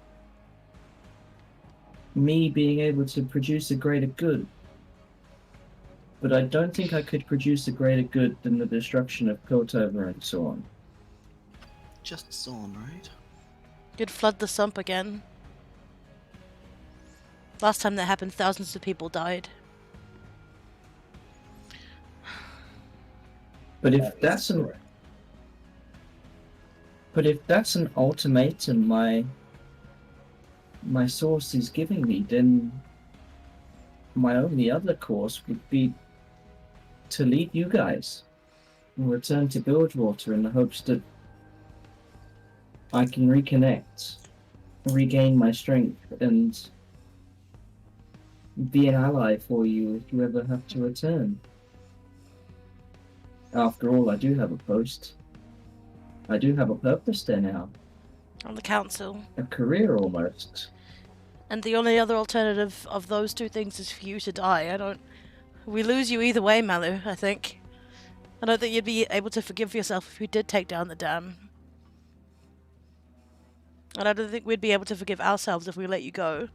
Speaker 4: me being able to produce a greater good. But I don't think I could produce a greater good than the destruction of Piltover and so on.
Speaker 2: Just Zorn, right?
Speaker 3: You'd flood the sump again. Last time that happened, thousands of people died.
Speaker 4: But if that's an ultimatum my source is giving me, then my only other course would be to leave you guys and return to Bilgewater in the hopes that I can reconnect, regain my strength, and be an ally for you if you ever have to return. After all, I do have a post. I do have a purpose there now.
Speaker 3: On the council.
Speaker 4: A career almost.
Speaker 3: And the only other alternative of those two things is for you to die. We lose you either way, Malu, I think. I don't think you'd be able to forgive yourself if you did take down the dam. And I don't think we'd be able to forgive ourselves if we let you go.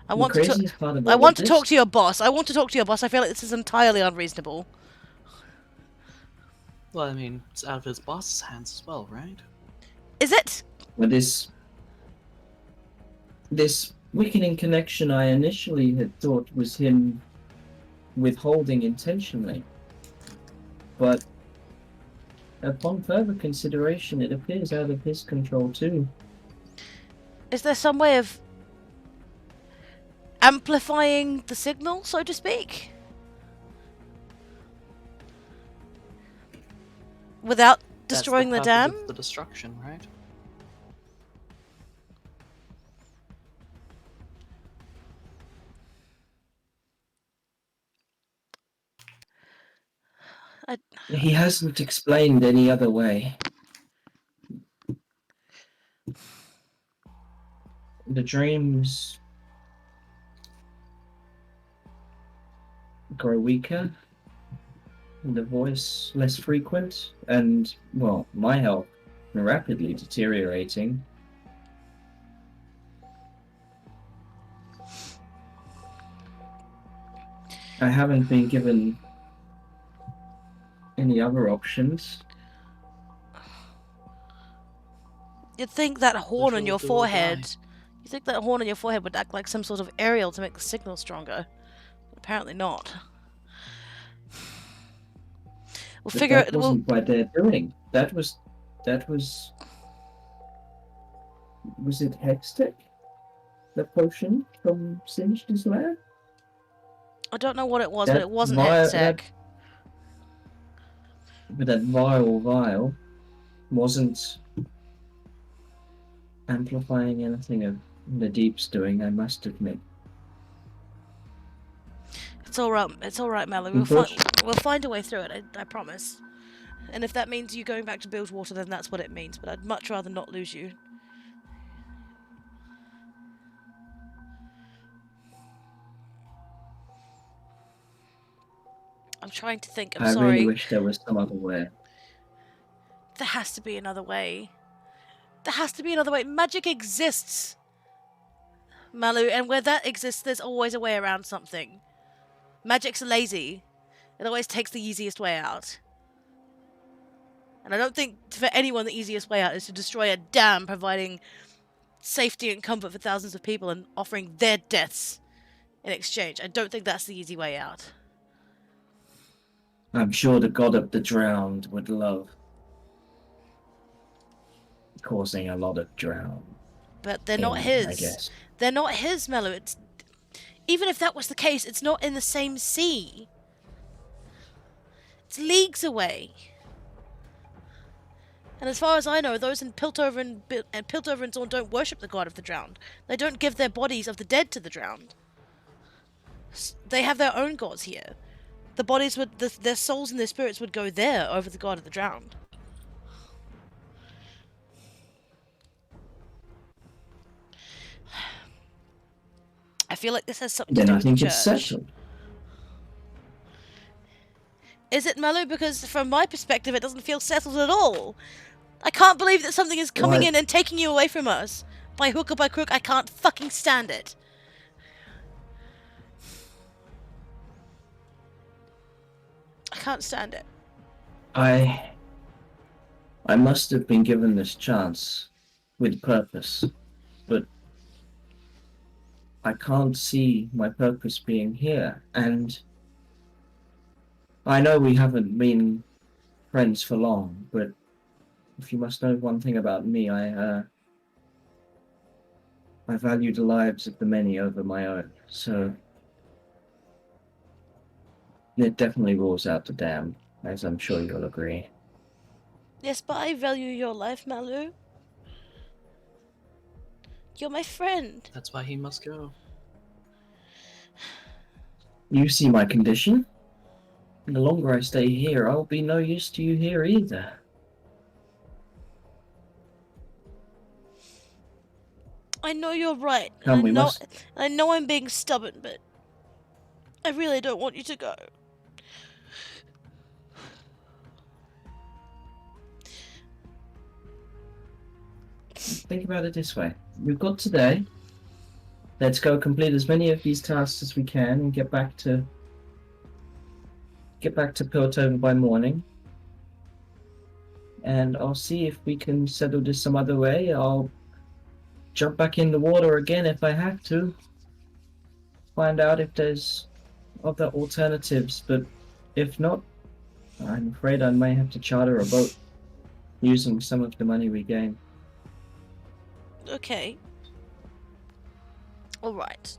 Speaker 3: I want to talk to your boss. I want to talk to your boss. I feel like this is entirely unreasonable.
Speaker 2: Well, I mean, it's out of his boss's hands as well, right?
Speaker 3: Is it?
Speaker 4: Well, this weakening connection I initially had thought was him withholding intentionally. But upon further consideration, it appears out of his control too.
Speaker 3: Is there some way of amplifying the signal, so to speak? Without destroying the dam?
Speaker 2: The destruction, right?
Speaker 4: He hasn't explained any other way. The dreams grow weaker, and the voice less frequent, and, well, my health rapidly deteriorating. I haven't been given any other options.
Speaker 3: You'd think that horn on your forehead... You think that horn on your forehead would act like some sort of aerial to make the signal stronger. Apparently not. We'll figure it.
Speaker 4: That wasn't what they're doing. That was. Was it Hextech? The potion from Singed's lab?
Speaker 3: I don't know what it was, but it wasn't Hextech.
Speaker 4: But that vial wasn't amplifying anything of the Deep's doing, I must admit.
Speaker 3: It's all right, Mallory. We'll find a way through it. I promise. And if that means you going back to Bilgewater, then that's what it means. But I'd much rather not lose you. I'm trying to think. I'm sorry.
Speaker 4: I really wish there was some other way.
Speaker 3: There has to be another way. There has to be another way. Magic exists, Malu, and where that exists, there's always a way around something. Magic's lazy. It always takes the easiest way out. And I don't think for anyone the easiest way out is to destroy a dam providing safety and comfort for thousands of people and offering their deaths in exchange. I don't think that's the easy way out.
Speaker 4: I'm sure the god of the drowned would love causing a lot of drown.
Speaker 3: But they're not his.
Speaker 4: I guess.
Speaker 3: They're not his, Mello. Even if that was the case, it's not in the same sea. It's leagues away. And as far as I know, those in Piltover and Zorn don't worship the god of the drowned. They don't give their bodies of the dead to the drowned. They have their own gods here. The bodies would, their souls and their spirits would go there over the god of the drowned. I feel like this has something to do with the church. Then I think it's settled. Is it, Mello? Because from my perspective, it doesn't feel settled at all. I can't believe that something is coming in and taking you away from us. By hook or by crook, I can't fucking stand it. I can't stand it.
Speaker 4: I must have been given this chance with purpose, but I can't see my purpose being here, and I know we haven't been friends for long, but if you must know one thing about me, I I value the lives of the many over my own, so it definitely rules out the dam, as I'm sure you'll agree.
Speaker 3: Yes, but I value your life, Malu. You're my friend.
Speaker 2: That's why he must go.
Speaker 4: You see my condition? The longer I stay here, I'll be no use to you here either.
Speaker 3: I know you're right.
Speaker 4: Come,
Speaker 3: I know I'm being stubborn, but I really don't want you to go.
Speaker 4: Think about it this way. We've got today. Let's go complete as many of these tasks as we can and get back to Piltover by morning. And I'll see if we can settle this some other way. I'll jump back in the water again if I have to. Find out if there's other alternatives, but if not, I'm afraid I may have to charter a boat using some of the money we gain.
Speaker 3: Okay. Alright.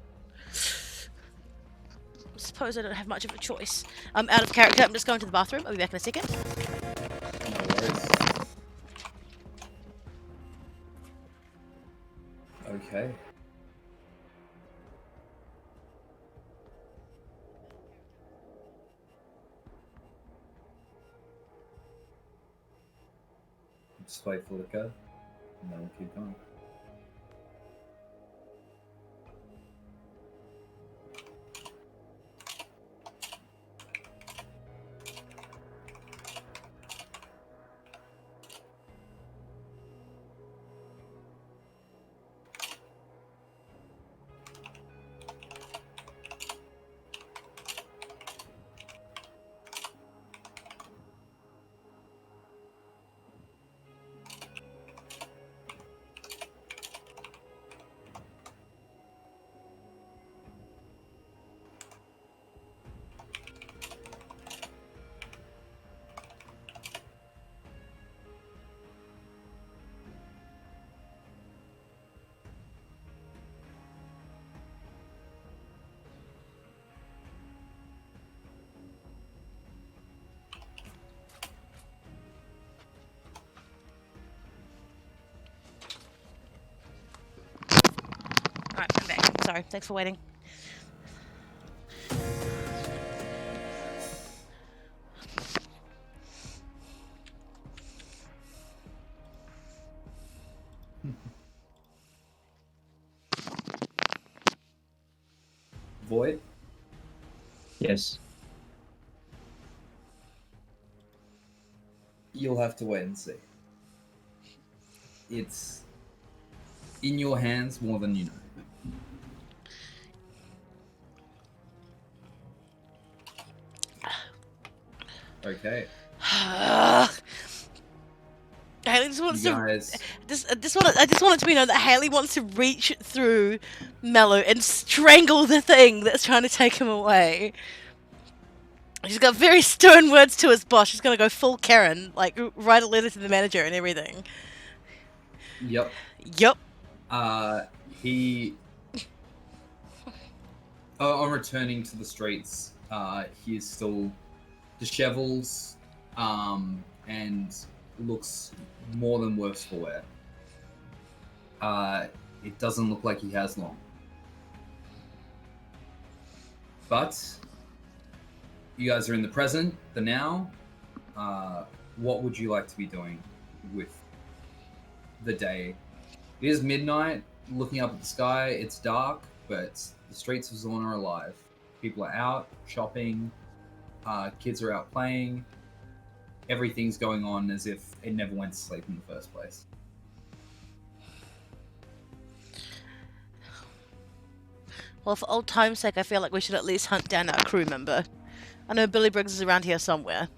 Speaker 3: Suppose I don't have much of a choice. I'm out of character. I'm just going to the bathroom. I'll be back in a second.
Speaker 1: No worries. Okay. Just wait for it to go, and then we'll keep going.
Speaker 3: Alright, I'm back. Sorry. Thanks for waiting.
Speaker 1: Void?
Speaker 4: Yes.
Speaker 1: You'll have to wait and see. It's in your hands more than you know. Okay.
Speaker 3: Haley just wants
Speaker 1: You
Speaker 3: to.
Speaker 1: guys,
Speaker 3: I just want it to be known that Haley wants to reach through Mello and strangle the thing that's trying to take him away. She's got very stern words to his boss. She's gonna go full Karen, like write a letter to the manager and everything.
Speaker 1: yep.
Speaker 3: Yup.
Speaker 1: He. On returning to the streets, he is still disheveled, and looks more than worse for wear. It doesn't look like he has long. But you guys are in the present, the now. What would you like to be doing with the day? It is midnight, looking up at the sky. It's dark, but the streets of Zorn are alive. People are out shopping. Kids are out playing. Everything's going on as if it never went to sleep in the first place.
Speaker 3: Well, for old time's sake, I feel like we should at least hunt down our crew member. I know Billy Briggs is around here somewhere.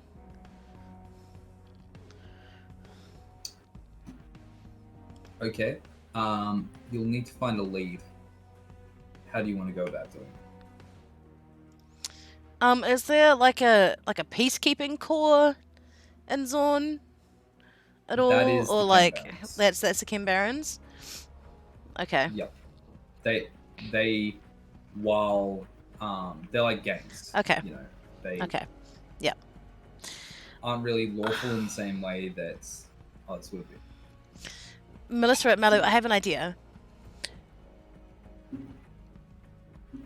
Speaker 1: Okay. You'll need to find a lead. How do you want to go about doing it?
Speaker 3: Is there like a peacekeeping corps in Zorn at all,
Speaker 1: That is
Speaker 3: or
Speaker 1: the
Speaker 3: like
Speaker 1: Barons.
Speaker 3: that's the Kim Barons? Okay.
Speaker 1: Yep. they while they're like gangs.
Speaker 3: Okay.
Speaker 1: You know, they
Speaker 3: Okay.
Speaker 1: aren't really lawful in the same way that others would be.
Speaker 3: Melissa at Mallow, I have an idea.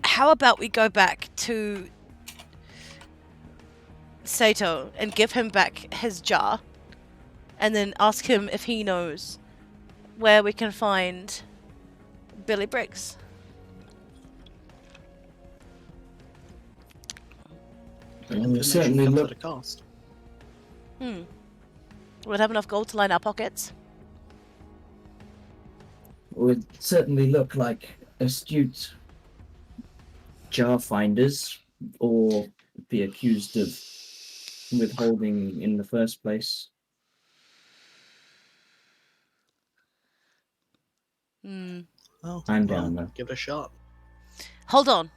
Speaker 3: How about we go back to Sato and give him back his jar, and then ask him if he knows where we can find Billy Briggs.
Speaker 4: We'll
Speaker 2: Information
Speaker 4: certainly
Speaker 2: comes
Speaker 4: look.
Speaker 2: at a cost.
Speaker 3: Would have enough gold to line our pockets.
Speaker 4: Would certainly look like astute jar finders, or be accused of withholding in the first place.
Speaker 2: Oh,
Speaker 4: I'm
Speaker 2: well,
Speaker 4: down though.
Speaker 2: give it a shot.
Speaker 3: Hold on.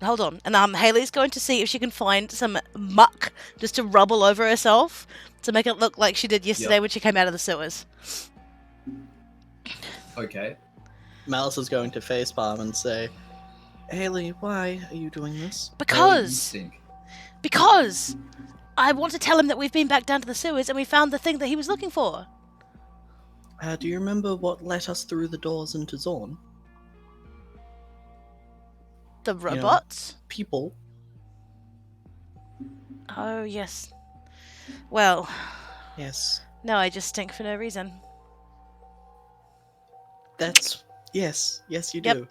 Speaker 3: And Haley's going to see if she can find some muck just to rub all over herself to make it look like she did yesterday
Speaker 1: Yep.
Speaker 3: when she came out of the sewers.
Speaker 1: Okay.
Speaker 2: Malice is going to facepalm and say, Haley, why are you doing this?
Speaker 1: Haley, you
Speaker 3: Because
Speaker 1: stink.
Speaker 3: I want to tell him that we've been back down to the sewers and we found the thing that he was looking for.
Speaker 2: Do you remember what let us through the doors into Zorn?
Speaker 3: The robots?
Speaker 2: People.
Speaker 3: Oh, yes. Well,
Speaker 2: Yes.
Speaker 3: no, I just stink for no reason.
Speaker 2: That's... Yes. Yes, you
Speaker 3: Yep.
Speaker 2: do.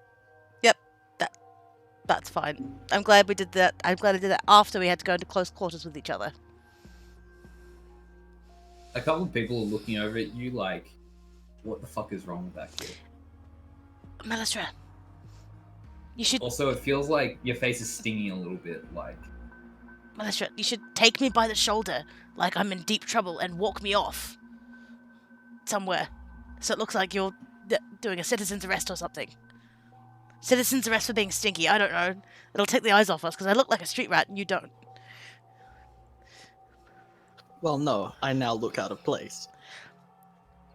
Speaker 3: That's fine. I'm glad we did that. I'm glad I did that after we had to go into close quarters with each other.
Speaker 1: A couple of people are looking over at you like, what the fuck is wrong with that kid?
Speaker 3: Melistra, you should...
Speaker 1: Also, it feels like your face is stinging a little bit, like...
Speaker 3: Melistra, you should take me by the shoulder like I'm in deep trouble and walk me off. Somewhere. So it looks like you're doing a citizen's arrest or something. Citizen's arrest for being stinky, I don't know. It'll take the eyes off us because I look like a street rat and you don't.
Speaker 2: Well, no, I now look out of place.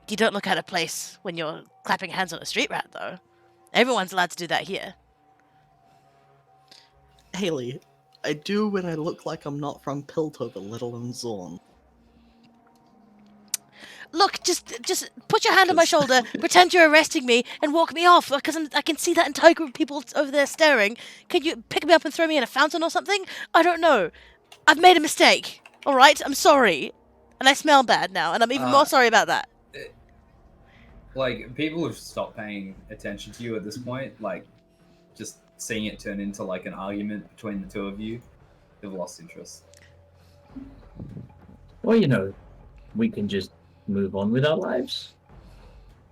Speaker 3: You don't look out of place when you're clapping hands on a street rat, though. Everyone's allowed to do that here.
Speaker 2: Haley, I do when I look like I'm not from Piltover, let alone Zorn.
Speaker 3: Look, just put your hand on my shoulder, pretend you're arresting me, and walk me off, because I can see that entire group of people over there staring. Can you pick me up and throw me in a fountain or something? I don't know. I've made a mistake, alright? I'm sorry. And I smell bad now, and I'm even more sorry about that.
Speaker 1: Like, people have stopped paying attention to you at this point. Like, just seeing it turn into, like, an argument between the two of you, they've lost interest.
Speaker 4: Well, you know, we can just move on with our lives.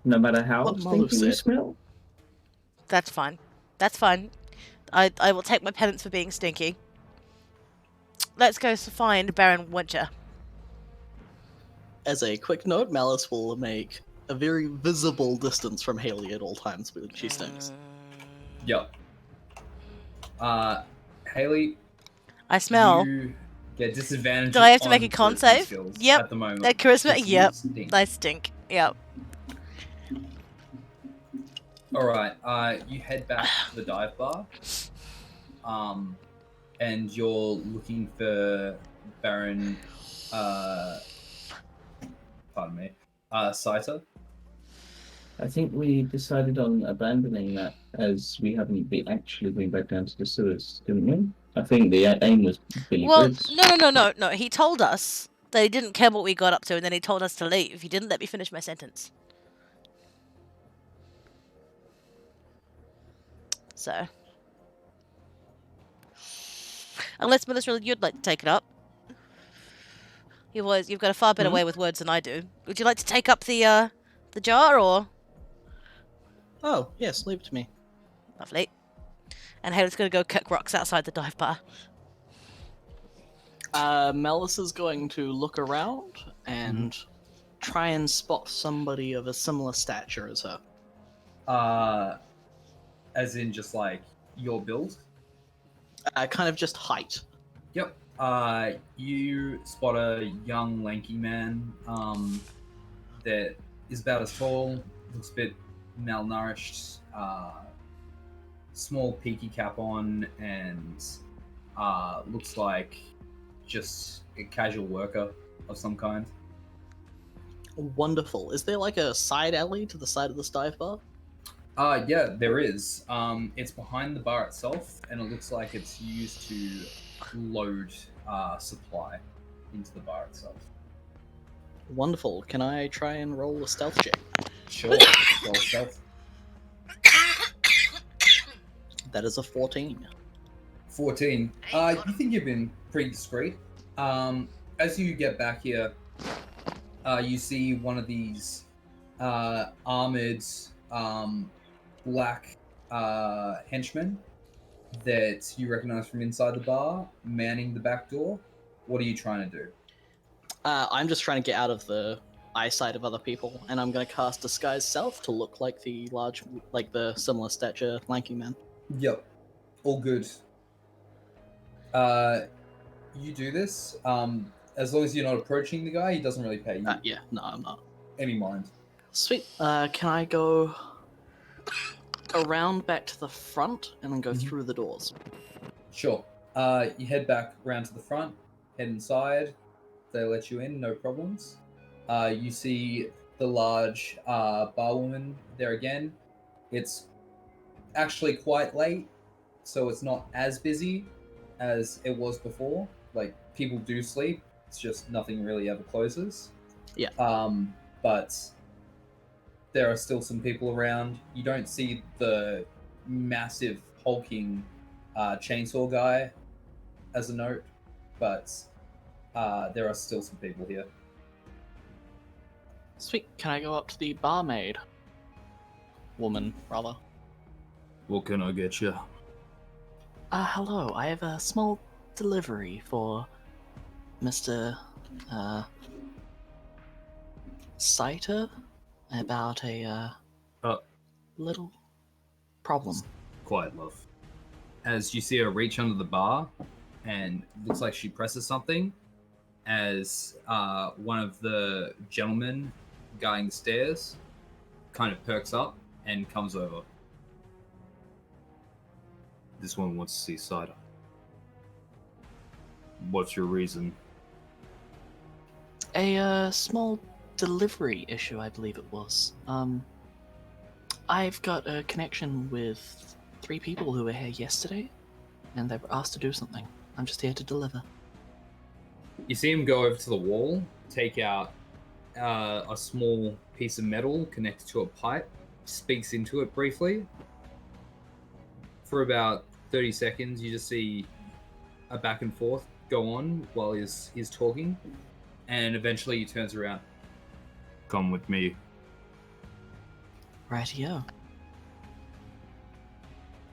Speaker 4: No matter how
Speaker 2: What Molo
Speaker 4: stinky we
Speaker 2: said.
Speaker 4: smell.
Speaker 3: That's fine. That's fine. I will take my penance for being stinky. Let's go find Baron Winter.
Speaker 2: As a quick note, Malice will make a very visible distance from Haley at all times when she stinks.
Speaker 1: Yep. Haley,
Speaker 3: I smell.
Speaker 1: you get disadvantage.
Speaker 3: Do I have to make a
Speaker 1: on
Speaker 3: con
Speaker 1: charisma
Speaker 3: save?
Speaker 1: skills
Speaker 3: Yep.
Speaker 1: At the moment.
Speaker 3: That charisma?
Speaker 1: because you
Speaker 3: Yep.
Speaker 1: stink.
Speaker 3: I stink. Yep.
Speaker 1: All right. You head back to the dive bar. And you're looking for Baron. Pardon me. Saito.
Speaker 4: I think we decided on abandoning that as we haven't actually been back down to the sewers, didn't we? I think the aim was Billy
Speaker 3: Well,
Speaker 4: Briggs.
Speaker 3: no. He told us that he didn't care what we got up to, and then he told us to leave. He didn't let me finish my sentence. So, unless Melissa, you'd like to take it up. You've got a far better way with words than I do. Would you like to take up the jar, or
Speaker 2: Oh, yes, leave it to me.
Speaker 3: lovely? And Haley's gonna go kick rocks outside the dive bar.
Speaker 2: Malice is going to look around and try and spot somebody of a similar stature as her.
Speaker 1: As in just like your build.
Speaker 2: Kind of just height.
Speaker 1: Yep. You spot a young, lanky man that is about as tall looks a bit malnourished. Small peaky cap on, and looks like just a casual worker of some kind.
Speaker 2: Wonderful. Is there like a side alley to the side of this dive bar?
Speaker 1: Yeah, there is. It's behind the bar itself, and it looks like it's used to load supply into the bar itself.
Speaker 2: Wonderful. Can I try and roll a stealth check?
Speaker 1: Sure. Roll stealth.
Speaker 2: That is a 14.
Speaker 1: 14. You think you've been pretty discreet. As you get back here, you see one of these armored black henchmen that you recognize from inside the bar, manning the back door. What are you trying to do?
Speaker 2: I'm just trying to get out of the eyesight of other people, and I'm going to cast Disguise Self to look like the similar stature lanky man.
Speaker 1: Yep. All good. You do this. As long as you're not approaching the guy, he doesn't really pay you
Speaker 2: Yeah, no, I'm not.
Speaker 1: any mind.
Speaker 2: Sweet. Can I go around back to the front and then go through the doors?
Speaker 1: Sure. You head back around to the front, head inside. They let you in, no problems. You see the large barwoman there again. It's actually quite late, so it's not as busy as it was before. Like, people do sleep. It's just nothing really ever closes.
Speaker 2: Yeah.
Speaker 1: But there are still some people around. You don't see the massive hulking chainsaw guy as a note, but there are still some people here.
Speaker 2: Sweet. Can I go up to the barmaid? Woman, rather.
Speaker 5: What can I get you?
Speaker 2: Hello. I have a small delivery for Mr. Saiter about a little problem.
Speaker 1: Quiet, love. As you see her reach under the bar, and looks like she presses something, as one of the gentlemen guarding the stairs kind of perks up and comes over.
Speaker 5: This one wants to see cider. What's your reason?
Speaker 2: A small delivery issue, I believe it was. I've got a connection with 3 people who were here yesterday, and they were asked to do something. I'm just here to deliver.
Speaker 1: You see him go over to the wall, take out a small piece of metal connected to a pipe, speaks into it briefly. For about 30 seconds, you just see a back and forth go on while he's talking, and eventually he turns around.
Speaker 5: Come with me.
Speaker 2: Rightio.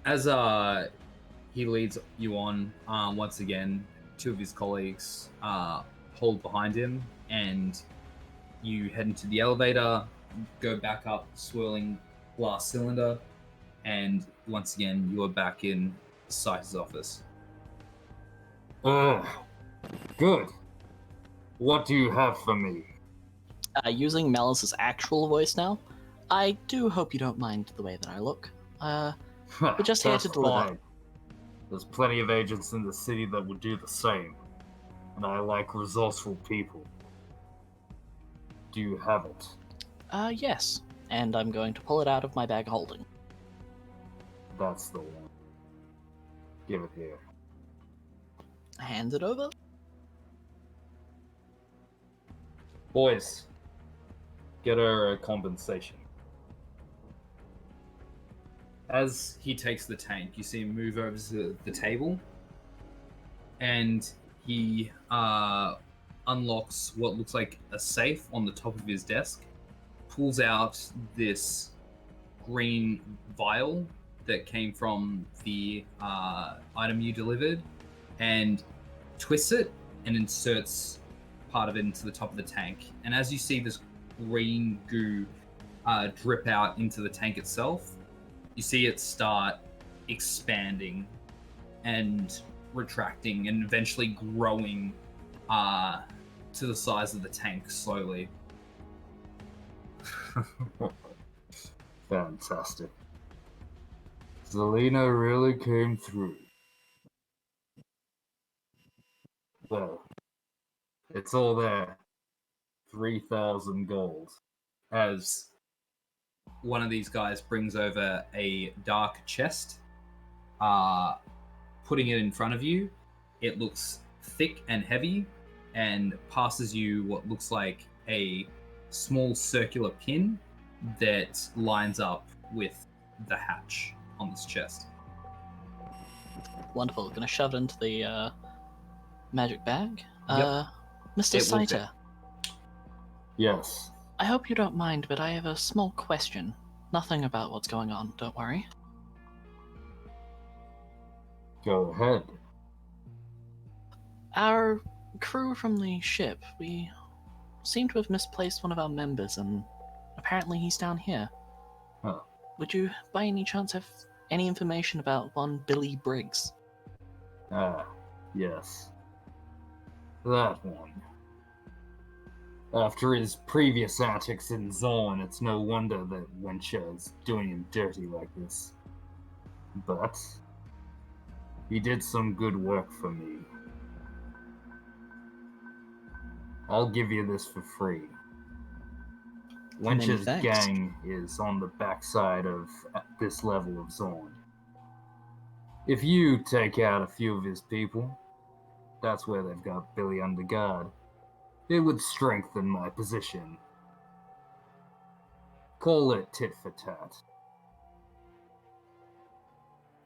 Speaker 1: As he leads you on, once again, 2 of his colleagues hold behind him, and you head into the elevator, go back up, swirling glass cylinder, and once again, you are back in Saiter's office.
Speaker 6: Good. What do you have for me?
Speaker 2: Using Melis's actual voice now, I do hope you don't mind the way that I look. We're just here to deliver.
Speaker 6: Fine. There's plenty of agents in the city that would do the same. And I like resourceful people. Do you have it?
Speaker 2: Yes. And I'm going to pull it out of my bag of holding.
Speaker 6: That's the one. Give it here.
Speaker 2: Hand it over.
Speaker 1: Boys, get her a compensation. As he takes the tank, you see him move over to the table, and he unlocks what looks like a safe on the top of his desk, pulls out this green vial that came from the item you delivered, and twists it and inserts part of it into the top of the tank. And as you see this green goo drip out into the tank itself, you see it start expanding and retracting and eventually growing to the size of the tank slowly.
Speaker 6: Fantastic. Zelina really came through. Well, it's all there. 3,000 gold.
Speaker 1: As one of these guys brings over a dark chest, putting it in front of you. It looks thick and heavy and passes you what looks like a small circular pin that lines up with the hatch on this chest.
Speaker 2: Wonderful. Gonna shove it into the magic bag.
Speaker 1: Yep.
Speaker 2: Mr.
Speaker 1: It will fit.
Speaker 2: Saiter,
Speaker 6: Yes.
Speaker 2: I hope you don't mind, but I have a small question. Nothing about what's going on, don't worry.
Speaker 6: Go ahead.
Speaker 2: Our crew from the ship, we seem to have misplaced one of our members, and apparently he's down here.
Speaker 6: Huh.
Speaker 2: Would you, by any chance, have any information about one Billy Briggs?
Speaker 6: Ah, yes. That one. After his previous antics in Zorn, it's no wonder that Wencha is doing him dirty like this. But he did some good work for me. I'll give you this for free.
Speaker 2: Many
Speaker 6: Wencha's
Speaker 2: thanks.
Speaker 6: gang is on the backside of this level of Zorn. If you take out a few of his people, that's where they've got Billy under guard. It would strengthen my position. Call it tit for tat.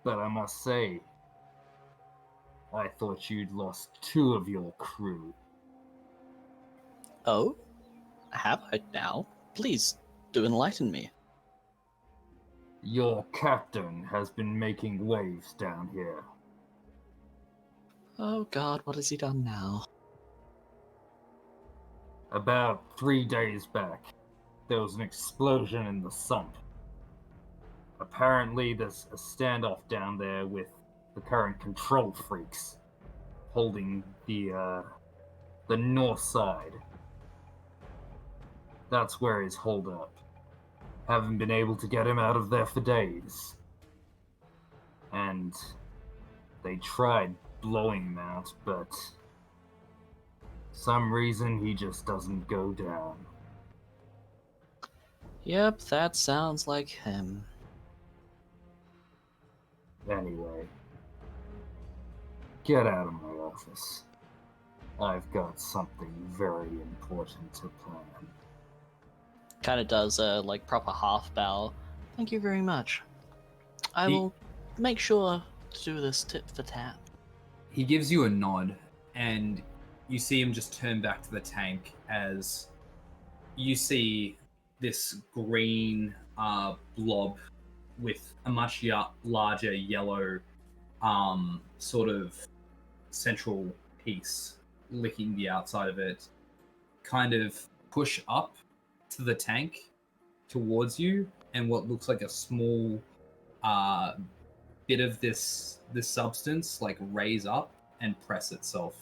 Speaker 6: But I must say, I thought you'd lost 2 of your crew.
Speaker 2: Oh? Have I now? Please, do enlighten me.
Speaker 6: Your captain has been making waves down here.
Speaker 2: Oh god, what has he done now?
Speaker 6: About 3 days back, there was an explosion in the sump. Apparently, there's a standoff down there with the current control freaks holding the north side. That's where he's holed up. Haven't been able to get him out of there for days. And they tried blowing him out, but some reason he just doesn't go down.
Speaker 2: Yep, that sounds like him.
Speaker 6: Anyway, get out of my office. I've got something very important to plan.
Speaker 2: Kind of does a like proper half bow. Thank you very much. I will make sure to do this tit for tat.
Speaker 1: He gives you a nod, and you see him just turn back to the tank as you see this green blob with a much larger yellow sort of central piece licking the outside of it kind of push up to the tank towards you, and what looks like a small bit of this substance like raise up and press itself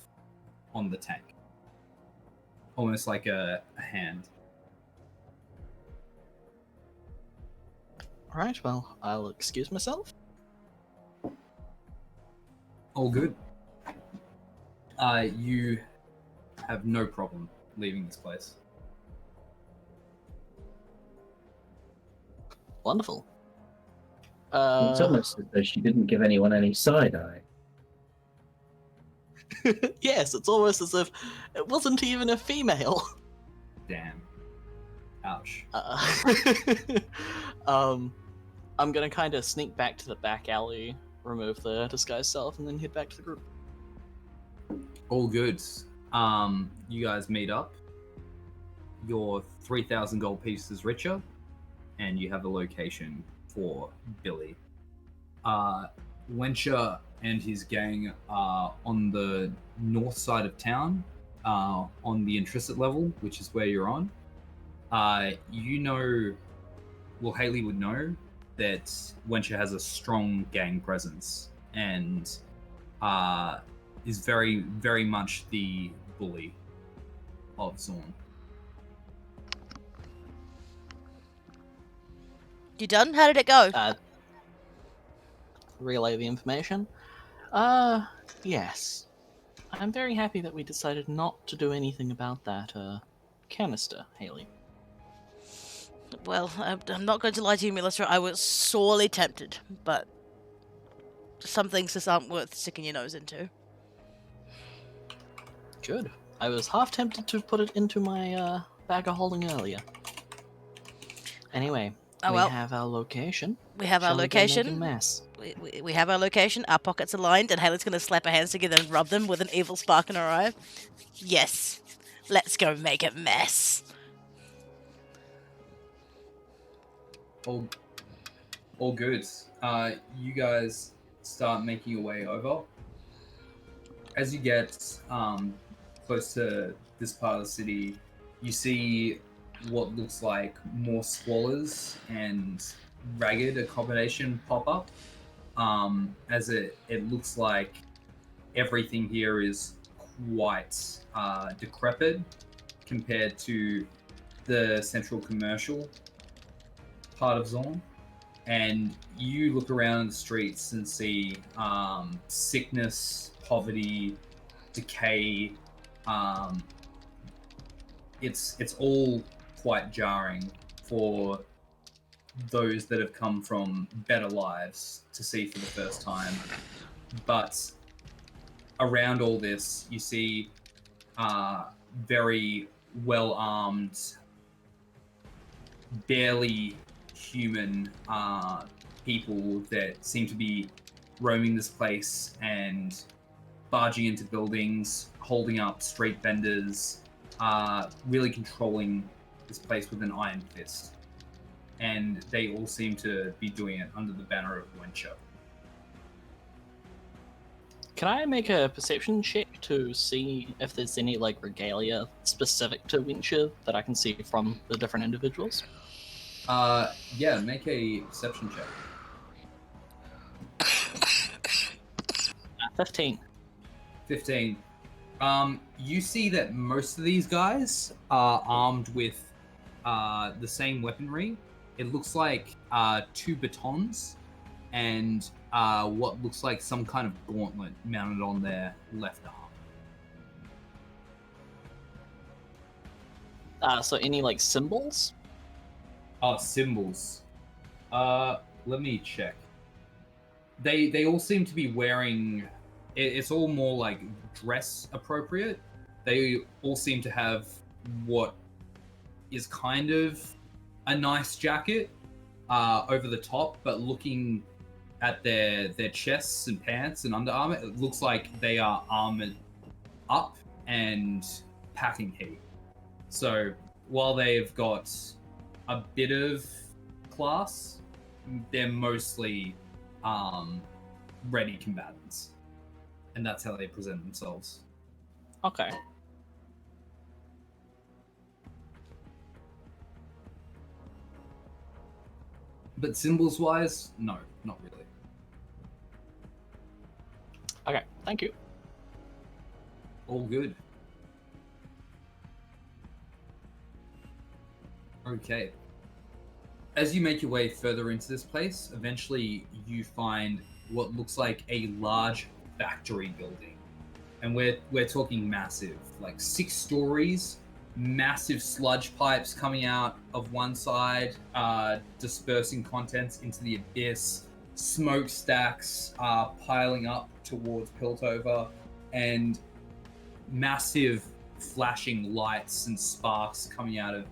Speaker 1: on the tank, almost like a hand.
Speaker 2: Alright, well, I'll excuse myself.
Speaker 1: All good. You have no problem leaving this place.
Speaker 2: Wonderful.
Speaker 4: It's almost as though she didn't give anyone any side eye.
Speaker 2: Yes, it's almost as if it wasn't even a female.
Speaker 1: Damn. Ouch.
Speaker 2: I'm gonna kind of sneak back to the back alley, remove the disguise self, and then head back to the group.
Speaker 1: All good. You guys meet up. Your 3,000 gold pieces richer, and you have a location for Billy. Wencha and his gang are on the north side of town, on the Intricate level, which is where you're on. Haley would know that Wencha has a strong gang presence and is very, very much the bully of Zorn.
Speaker 3: You done? How did it go?
Speaker 2: Relay the information. Yes. I'm very happy that we decided not to do anything about that, canister, Haley.
Speaker 3: Well, I'm not going to lie to you, Melissa. I was sorely tempted, but some things just aren't worth sticking your nose into.
Speaker 2: Good. I was half tempted to put it into my, bag of holding earlier. Anyway,
Speaker 3: Oh,
Speaker 2: we
Speaker 3: well.
Speaker 2: have our location.
Speaker 3: We have our
Speaker 2: Shall we go make a
Speaker 3: location.
Speaker 2: mess?
Speaker 3: We have our location. Our pockets aligned, and Haley's going to slap her hands together and rub them with an evil spark in her eye. Yes. Let's go make a mess.
Speaker 1: All good. You guys start making your way over. As you get close to this part of the city, you see what looks like more squalors and ragged accommodation pop up. As it looks like everything here is quite decrepit compared to the central commercial part of Zorn. And you look around the streets and see sickness, poverty, decay. It's all quite jarring for those that have come from better lives to see for the first time. But around all this, you see very well-armed, barely human people that seem to be roaming this place and barging into buildings, holding up street vendors, really controlling this place with an iron fist. And they all seem to be doing it under the banner of Wincher.
Speaker 2: Can I make a perception check to see if there's any, like, regalia specific to Wincher that I can see from the different individuals?
Speaker 1: Yeah, make a perception check.
Speaker 2: 15.
Speaker 1: 15. You see that most of these guys are armed with the same weaponry. It looks like 2 batons and what looks like some kind of gauntlet mounted on their left arm.
Speaker 2: So any, like, symbols?
Speaker 1: Oh, symbols. Let me check. They all seem to be wearing... It's all more like dress appropriate. They all seem to have what is kind of a nice jacket over the top, but looking at their chests and pants and underarmor, it looks like they are armored up and packing heat. So while they've got a bit of class, they're mostly ready combatants. And that's how they present themselves.
Speaker 2: Okay.
Speaker 1: But symbols-wise, no, not really.
Speaker 2: Okay, thank you.
Speaker 1: All good. Okay. As you make your way further into this place, eventually you find what looks like a large factory building. And we're talking massive, like 6 stories, massive sludge pipes coming out of one side, dispersing contents into the abyss, smokestacks piling up towards Piltover, and massive flashing lights and sparks coming out of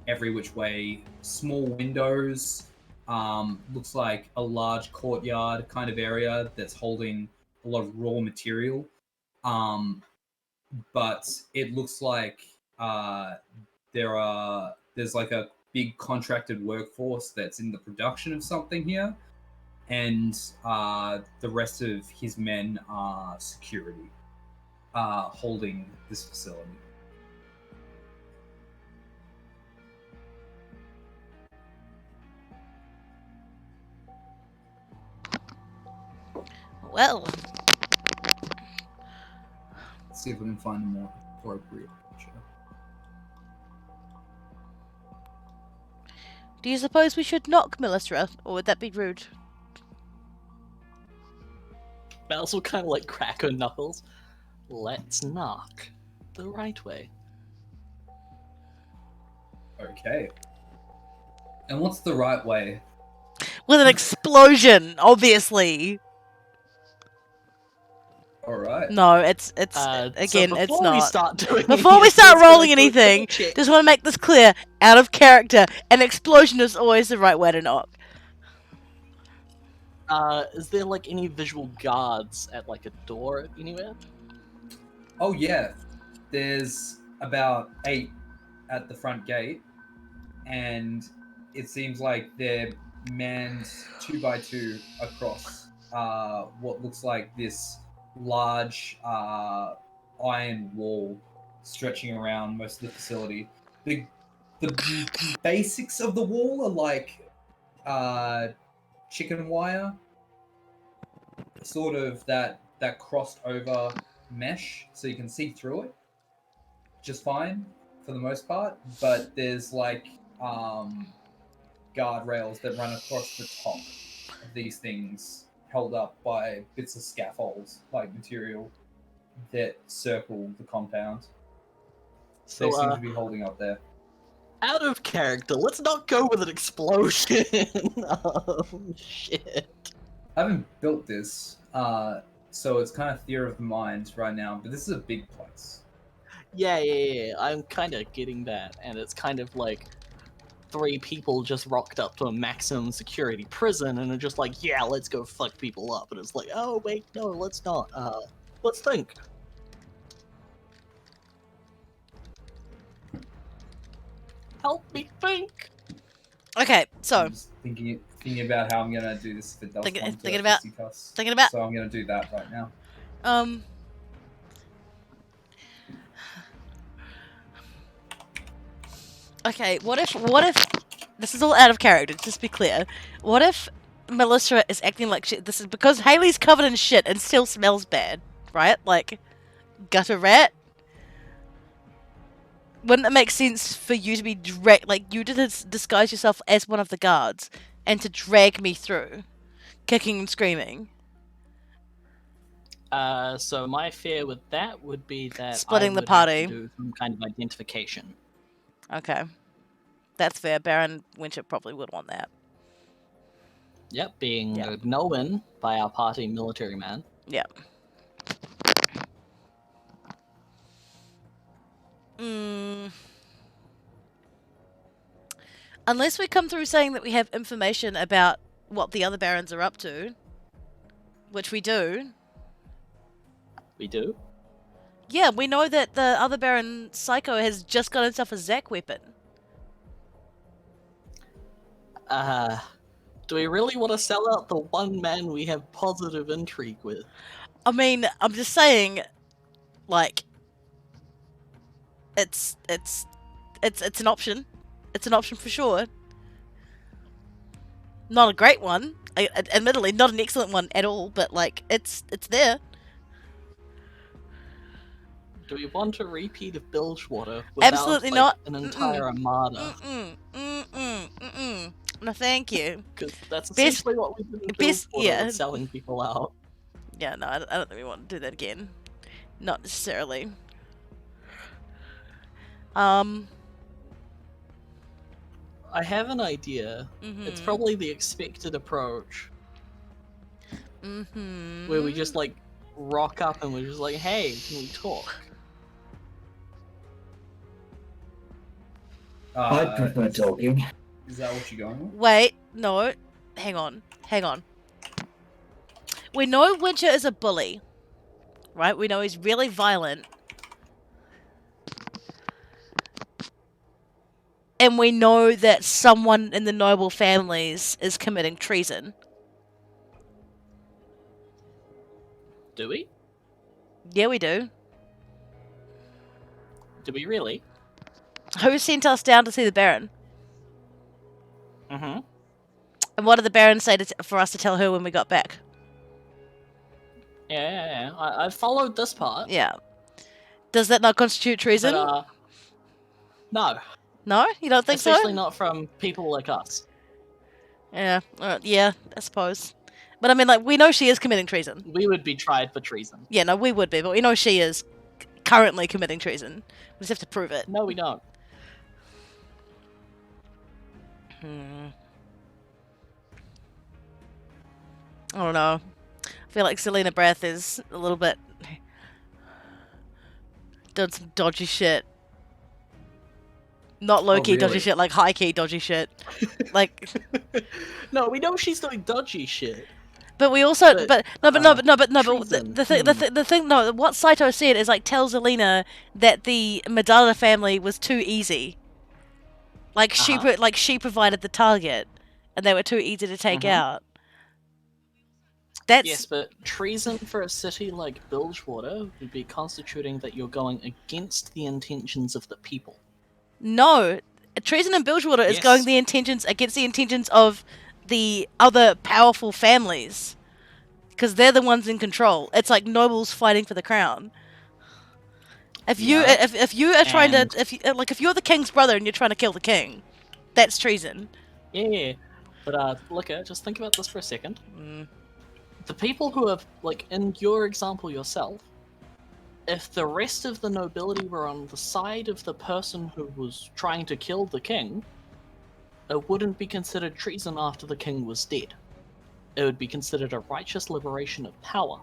Speaker 1: every which way. Small windows, looks like a large courtyard kind of area that's holding a lot of raw material. But it looks like there's like a big contracted workforce that's in the production of something here, and the rest of his men are security holding this facility.
Speaker 3: Well,
Speaker 1: Let's see if we can find a more appropriate picture.
Speaker 3: Do you suppose we should knock, Melisra, or would that be rude?
Speaker 2: Bells will kind of like crack her knuckles. Let's knock the right way.
Speaker 1: Okay. And what's the right way?
Speaker 3: With an explosion, obviously.
Speaker 1: All right.
Speaker 3: No, it's
Speaker 2: So
Speaker 3: again,
Speaker 2: before
Speaker 3: it's
Speaker 2: we
Speaker 3: not.
Speaker 2: start doing
Speaker 3: Before we
Speaker 2: this,
Speaker 3: start
Speaker 2: let's go
Speaker 3: rolling
Speaker 2: do a
Speaker 3: anything,
Speaker 2: double check.
Speaker 3: just want to make this clear. Out of character, an explosion is always the right way to knock.
Speaker 2: Is there like any visual guards at like a door anywhere?
Speaker 1: Oh yeah. There's about 8 at the front gate, and it seems like they're manned 2 by 2 across what looks like this large iron wall stretching around most of the facility. The basics of the wall are like chicken wire, sort of that crossed over mesh, so you can see through it just fine for the most part. But there's like guardrails that run across the top of these things, held up by bits of scaffolds like material that circle the compound.
Speaker 2: So,
Speaker 1: They seem to be holding up there.
Speaker 2: out of character, let's not go with an explosion. Oh, shit.
Speaker 1: I haven't built this, so it's kind of theory of the mind right now, but this is a big place.
Speaker 2: Yeah. I'm kind of getting that, and it's kind of like 3 people just rocked up to a maximum security prison and are just like, yeah, let's go fuck people up. And it's like, oh, wait, no, let's not. Let's think. Help me think.
Speaker 3: Okay, so
Speaker 1: I'm just thinking about how I'm gonna do this if it does
Speaker 3: Thinking-
Speaker 1: come to
Speaker 3: thinking about-
Speaker 1: fisticuffs.
Speaker 3: thinking about-
Speaker 1: So I'm gonna do that right now.
Speaker 3: Okay, what if this is all out of character, just to be clear. What if Melisra is acting like shit? This is because Haley's covered in shit and still smells bad, right? Like gutter rat. Wouldn't it make sense for you to be like you to disguise yourself as one of the guards and to drag me through, kicking and screaming?
Speaker 2: So my fear with that would be that
Speaker 3: Splitting
Speaker 2: I
Speaker 3: the
Speaker 2: would have
Speaker 3: party.
Speaker 2: to do some kind of identification.
Speaker 3: Okay, that's fair. Baron Winship probably would want that.
Speaker 2: Yep, being
Speaker 3: Yeah.
Speaker 2: known by our party military man.
Speaker 3: Yeah. Unless we come through saying that we have information about what the other barons are up to, which we do.
Speaker 2: We do?
Speaker 3: Yeah, we know that the other baron, Psycho, has just got himself a Zac weapon.
Speaker 2: Do we really want to sell out the one man we have positive intrigue with?
Speaker 3: I mean, I'm just saying, like, it's an option. It's an option for sure. Not a great one, admittedly, not an excellent one at all, but like, it's there.
Speaker 2: Do we want a repeat of Bilgewater without
Speaker 3: Absolutely
Speaker 2: like,
Speaker 3: not.
Speaker 2: an entire armada?
Speaker 3: No, thank you.
Speaker 2: Because that's
Speaker 3: Best-
Speaker 2: essentially what we did in
Speaker 3: best-
Speaker 2: Bilgewater,
Speaker 3: yeah.
Speaker 2: with selling people out.
Speaker 3: Yeah, no, I don't think we want to do that again. Not necessarily.
Speaker 2: I have an idea. It's probably the expected approach, where we just like rock up and we're just like, "Hey, can we talk?"
Speaker 4: I'd prefer talking.
Speaker 1: Is that what you're going with?
Speaker 3: Wait, no. Hang on. We know Winter is a bully, right? We know he's really violent. And we know that someone in the noble families is committing treason.
Speaker 2: Do we?
Speaker 3: Yeah, we do.
Speaker 2: Do we really?
Speaker 3: Who sent us down to see the Baron?
Speaker 2: Mm-hmm.
Speaker 3: And what did the Baron say for us to tell her when we got back?
Speaker 2: Yeah. I followed this part.
Speaker 3: Yeah. Does that not constitute treason?
Speaker 2: But, no.
Speaker 3: No, you don't think
Speaker 2: Especially
Speaker 3: so?
Speaker 2: not from people like us.
Speaker 3: Yeah, yeah, I suppose. But I mean, like, we know she is committing treason.
Speaker 2: We would be tried for treason.
Speaker 3: Yeah, no, we would be, but we know she is currently committing treason. We just have to prove it.
Speaker 2: No, we don't.
Speaker 3: I don't know. I feel like Selena Breath is a little bit... done some dodgy shit. Not low-key dodgy
Speaker 1: really?
Speaker 3: shit, like high-key dodgy shit. Like...
Speaker 2: No, we know she's doing dodgy shit.
Speaker 3: But we also,
Speaker 2: treason.
Speaker 3: The thing, no, what Saito said is like tell Zelina that the Madara family was too easy. Like she provided the target, and they were too easy to take out. That's
Speaker 2: Yes, but treason for a city like Bilgewater would be constituting that you're going against the intentions of the people.
Speaker 3: no treason in Bilgewater is
Speaker 2: Yes.
Speaker 3: going the intentions against the intentions of the other powerful families, because they're the ones in control. It's like nobles fighting for the crown. If you
Speaker 2: Yeah.
Speaker 3: if you are trying
Speaker 2: And-
Speaker 3: to if you're the king's brother and you're trying to kill the king, that's treason.
Speaker 2: Yeah, but look, just think about this for a second.
Speaker 3: Mm.
Speaker 2: The people who have, like, in your example yourself, if the rest of the nobility were on the side of the person who was trying to kill the king, it wouldn't be considered treason after the king was dead. It would be considered a righteous liberation of power.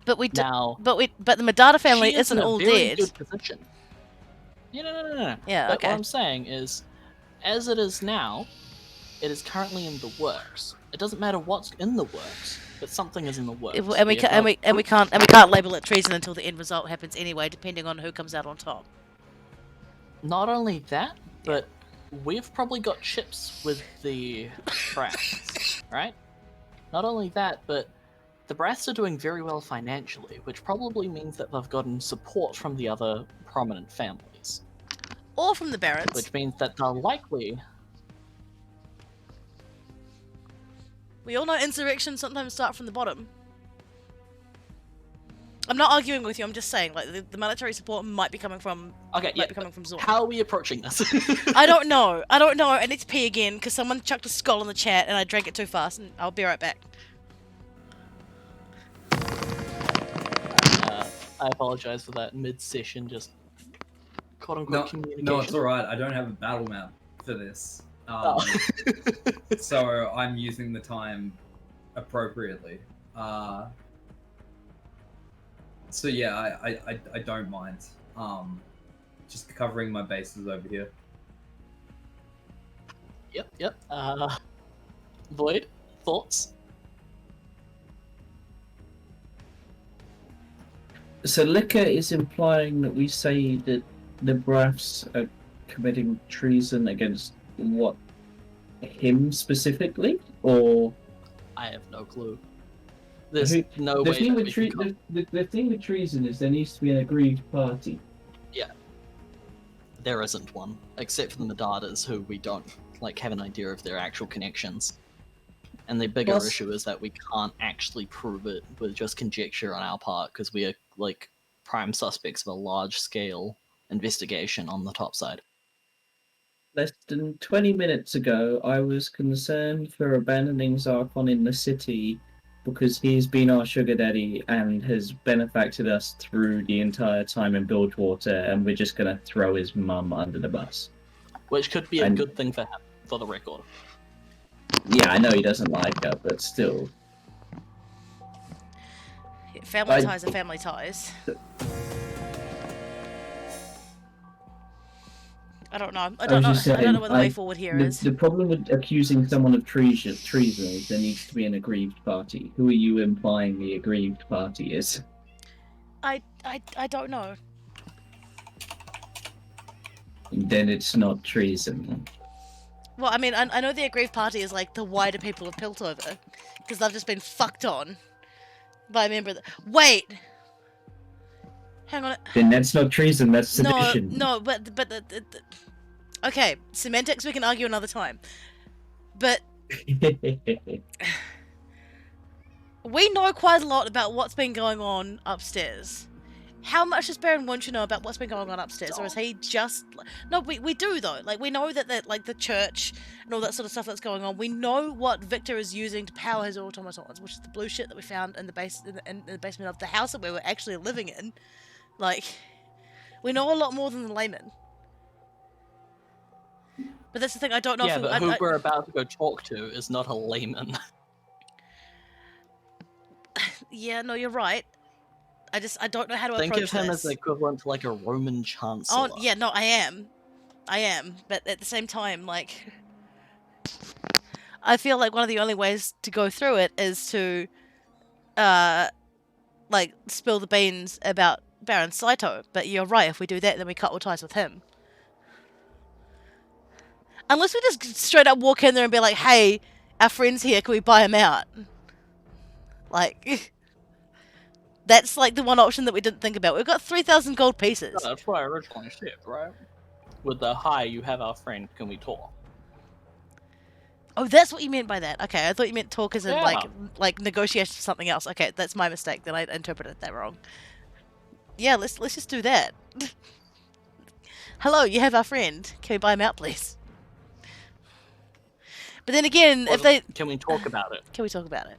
Speaker 3: But we d-
Speaker 2: Now,
Speaker 3: but the Madara family
Speaker 2: she is
Speaker 3: isn't
Speaker 2: in a
Speaker 3: all
Speaker 2: very
Speaker 3: dead.
Speaker 2: good position. Yeah, no.
Speaker 3: Yeah,
Speaker 2: But
Speaker 3: okay.
Speaker 2: what I'm saying is, as it is now, it is currently in the works. It doesn't matter what's in the works, but something is in the works.
Speaker 3: And we
Speaker 2: have no
Speaker 3: can't label it treason until the end result happens anyway, depending on who comes out on top.
Speaker 2: Not only that, but we've probably got chips with the Braths, right? Not only that, but the Braths are doing very well financially, which probably means that they've gotten support from the other prominent families,
Speaker 3: Or from the barons.
Speaker 2: which means that they're likely.
Speaker 3: We all know insurrections sometimes start from the bottom. I'm not arguing with you. I'm just saying, like the military support might be coming from
Speaker 2: Okay, yeah.
Speaker 3: Zorn.
Speaker 2: How are we approaching this?
Speaker 3: I don't know. I need to pee again because someone chucked a skull in the chat and I drank it too fast. And I'll be right back.
Speaker 2: I apologize for that mid-session, just quote-unquote communication.
Speaker 1: No, it's alright. I don't have a battle map for this. So I'm using the time appropriately. So yeah, I don't mind. Just covering my bases over here.
Speaker 2: Yep. Void, thoughts?
Speaker 4: So Liquor is implying that we say that the Braths are committing treason against what? Him specifically? Or
Speaker 2: I have no clue. There's
Speaker 4: Who-
Speaker 2: no
Speaker 4: the
Speaker 2: way
Speaker 4: thing
Speaker 2: that
Speaker 4: with
Speaker 2: we can
Speaker 4: the thing with treason is there needs to be an aggrieved party.
Speaker 2: There isn't one, except for the Madadas, who we don't have an idea of their actual connections. And the bigger
Speaker 4: Plus-
Speaker 2: issue is that we can't actually prove it with just conjecture on our part, because we are prime suspects of a large-scale investigation on the top side.
Speaker 4: Less than 20 minutes ago, I was concerned for abandoning Zarkon in the city because he's been our sugar daddy and has benefacted us through the entire time in Bilgewater, and we're just going to throw his mum under the bus.
Speaker 2: Which could be a
Speaker 4: And-
Speaker 2: good thing for him, for the record.
Speaker 4: Yeah, I know he doesn't like her, but still.
Speaker 3: Family ties are family ties. I don't know. I don't know what the way forward here is.
Speaker 4: The problem with accusing someone of treason is there needs to be an aggrieved party. Who are you implying the aggrieved party is?
Speaker 3: I don't know.
Speaker 4: Then it's not treason.
Speaker 3: Well, I mean, I know the aggrieved party is like the wider people of Piltover, because they've just been fucked on by a member of the... Wait! Hang on.
Speaker 4: Then that's not treason, that's sedition.
Speaker 3: No, but okay, semantics we can argue another time. But we know quite a lot about what's been going on upstairs. How much does Baron Wunsch know about what's been going on upstairs, or is he just? No, we do though. Like we know that like the church and all that sort of stuff that's going on. We know what Victor is using to power his automatons, which is the blue shit that we found in the in the basement of the house that we were actually living in. Like, we know a lot more than the layman. But that's the thing. I don't know.
Speaker 2: Yeah,
Speaker 3: if
Speaker 2: but who we're about to go talk to is not a layman.
Speaker 3: Yeah, no, you're right. I don't know how to
Speaker 2: Think
Speaker 3: approach
Speaker 2: of him
Speaker 3: this.
Speaker 2: as the equivalent to like a Roman chancellor.
Speaker 3: Oh, yeah, no, I am. But at the same time, like, I feel like one of the only ways to go through it is to, like, spill the beans about Baron Saito. But you're right. If we do that, then we cut all ties with him. Unless we just straight up walk in there and be like, "Hey, our friend's here. Can we buy him out?" Like. That's like the one option that we didn't think about. We've got 3,000 gold pieces.
Speaker 2: No, that's what I originally said, right? With the "Hi, you have our friend. Can we talk?"
Speaker 3: Oh, that's what you meant by that. Okay, I thought you meant talk as in
Speaker 2: Yeah.
Speaker 3: like negotiation or something else. Okay, that's my mistake. Then I interpreted that wrong. Yeah, let's just do that. Hello, you have our friend. Can we buy him out, please? But then again, if they
Speaker 2: Can we talk about it?
Speaker 3: can we talk about it?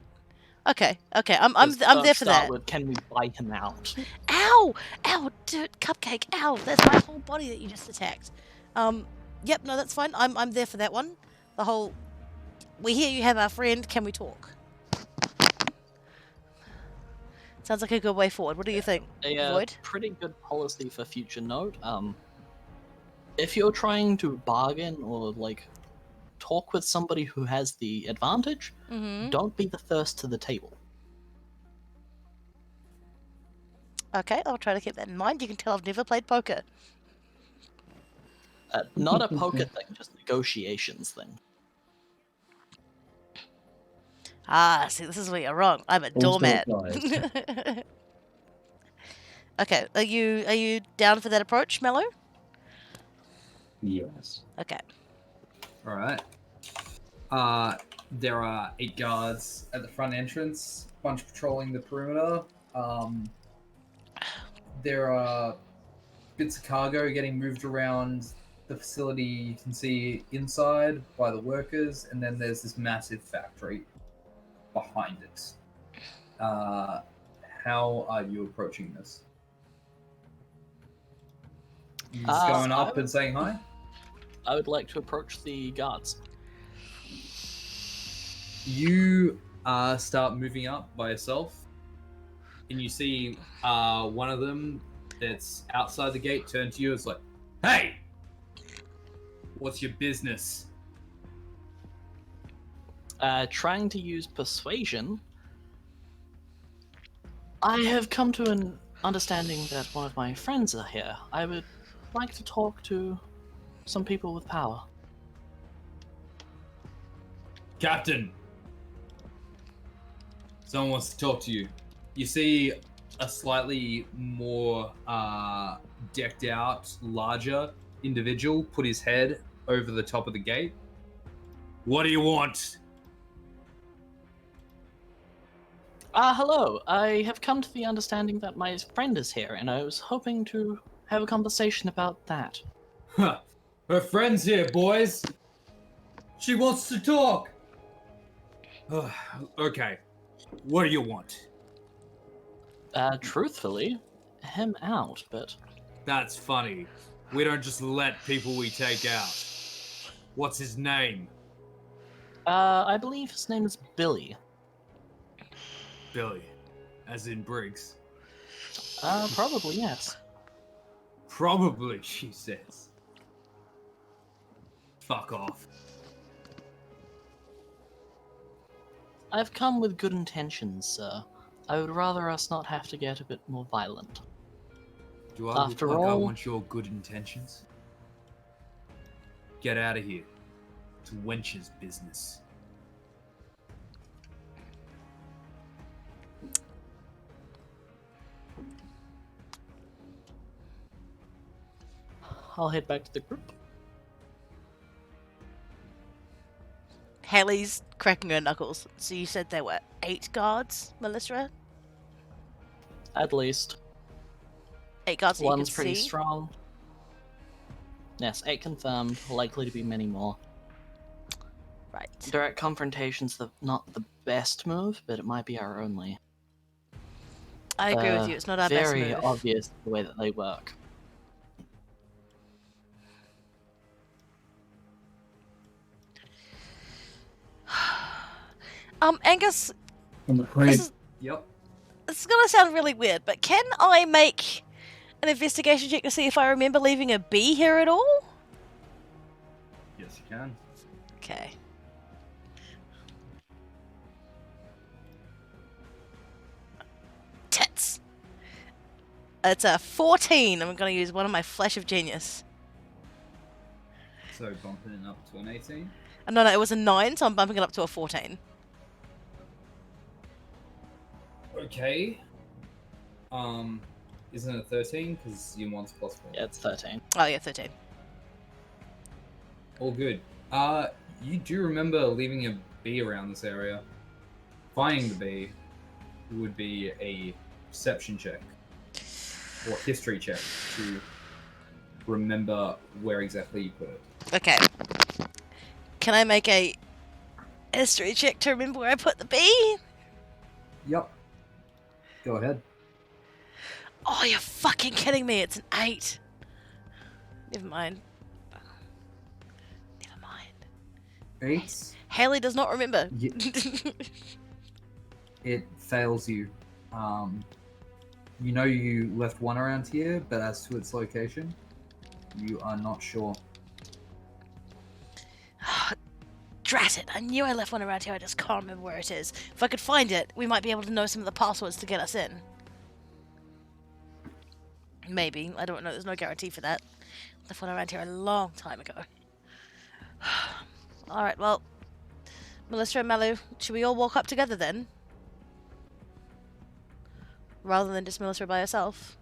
Speaker 3: Okay, I'm there for that.
Speaker 2: With, can we buy him out?
Speaker 3: Ow! Ow, dude, Cupcake, ow, that's my whole body that you just attacked. Yep, no, that's fine. I'm there for that one. The whole, we hear you have our friend, can we talk? Sounds like a good way forward. What do you think, Void?
Speaker 2: Pretty good policy for future note. If you're trying to bargain or like talk with somebody who has the advantage, don't be the first to the table.
Speaker 3: Okay, I'll try to keep that in mind. You can tell I've never played poker.
Speaker 2: Not a poker thing, just negotiations thing.
Speaker 3: Ah, see, this is where you're wrong. I'm a doormat. Okay, are you down for that approach, Mello?
Speaker 4: Yes.
Speaker 3: Okay.
Speaker 1: All right. There are 8 guards at the front entrance, bunch patrolling the perimeter. There are bits of cargo getting moved around the facility. You can see inside by the workers, and then there's this massive factory behind it. How are you approaching this? You just going up and saying hi?
Speaker 2: I would like to approach the guards.
Speaker 1: You start moving up by yourself, and you see one of them that's outside the gate turn to you. It's like, "Hey, what's your business?"
Speaker 2: Trying to use persuasion. I have come to an understanding that one of my friends are here. I would like to talk to some people with power.
Speaker 1: Captain, someone wants to talk to you. You see a slightly more decked out, larger individual put his head over the top of the gate. "What do you want?"
Speaker 2: Hello. I have come to the understanding that my friend is here, and I was hoping to have a conversation about that.
Speaker 1: Huh. Her friend's here, boys. She wants to talk. Okay. What do you want?
Speaker 2: Truthfully, him out, but...
Speaker 1: That's funny. We don't just let people we take out. What's his name?
Speaker 2: I believe his name is Billy.
Speaker 1: Billy. As in Briggs.
Speaker 2: Probably, yes.
Speaker 1: Probably, she says. Fuck off.
Speaker 2: I've come with good intentions, sir. I would rather us not have to get a bit more violent.
Speaker 1: Do I
Speaker 2: After
Speaker 1: look like I
Speaker 2: all-
Speaker 1: want your good intentions? Get out of here. It's wench's business.
Speaker 2: I'll head back to the group.
Speaker 3: Haley's cracking her knuckles. So you said there were 8 guards, Melissa?
Speaker 2: At least.
Speaker 3: 8 guards that you can
Speaker 2: One's pretty
Speaker 3: see.
Speaker 2: strong. Yes, 8 confirmed. Likely to be many more.
Speaker 3: Right.
Speaker 2: Direct confrontation's not the best move, but it might be our only.
Speaker 3: I agree with you. It's not our best
Speaker 2: Very
Speaker 3: move.
Speaker 2: obvious the way that they work.
Speaker 3: Angus,
Speaker 4: I'm afraid.
Speaker 1: Yep.
Speaker 3: this is gonna sound really weird, but can I make an investigation check to see if I remember leaving a bee here at all?
Speaker 1: Yes, you can.
Speaker 3: Okay. Tits. It's a 14. I'm gonna use one of my flash of genius.
Speaker 1: So bumping it up to an 18.
Speaker 3: No, it was a 9, so I'm bumping it up to a 14.
Speaker 1: Okay. Isn't it 13? Because you one's plus 4.
Speaker 2: Yeah, it's 13.
Speaker 3: Oh yeah, 13.
Speaker 1: All good. You do remember leaving a bee around this area. Finding the bee would be a perception check or history check to remember where exactly you put it.
Speaker 3: Okay. Can I make a history check to remember where I put the bee?
Speaker 1: Yep. Go ahead.
Speaker 3: Oh, you're fucking kidding me. It's an 8. Never mind. Never mind.
Speaker 1: 8.
Speaker 3: Haley does not remember.
Speaker 1: It fails you. You know you left one around here, but as to its location, you are not sure.
Speaker 3: Drat it. I knew I left one around here. I just can't remember where it is. If I could find it, we might be able to know some of the passwords to get us in. Maybe. I don't know. There's no guarantee for that. Left one around here a long time ago. Alright, well. Melissa and Malu, should we all walk up together then? Rather than just Melissa by herself?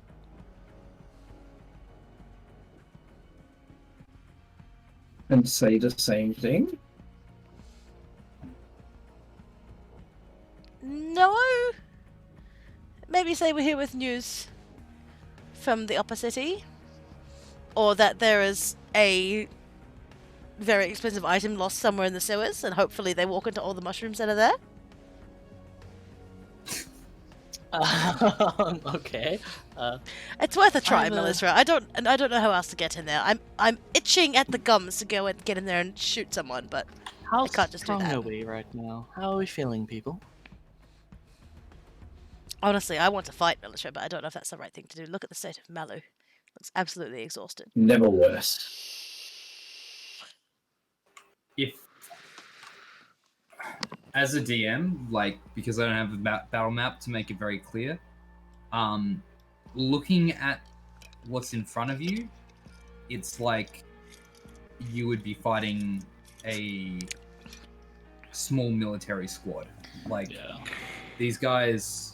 Speaker 4: And say the same thing?
Speaker 3: No. Maybe say we're here with news from the upper city. Or that there is a very expensive item lost somewhere in the sewers, and hopefully they walk into all the mushrooms that are there.
Speaker 2: Okay.
Speaker 3: It's worth a try,
Speaker 2: I'm,
Speaker 3: Melissa. I don't know how else to get in there. I'm itching at the gums to go and get in there and shoot someone, but
Speaker 2: How
Speaker 3: I can't just do
Speaker 2: strong
Speaker 3: that.
Speaker 2: are we right now? How are we feeling, people?
Speaker 3: honestly, I want to fight Melissa, but I don't know if that's the right thing to do. Look at the state of Malu. Looks absolutely exhausted.
Speaker 4: Never worse.
Speaker 1: If, as a DM, like, because I don't have a battle map to make it very clear, looking at what's in front of you, it's like you would be fighting a small military squad. Like, these guys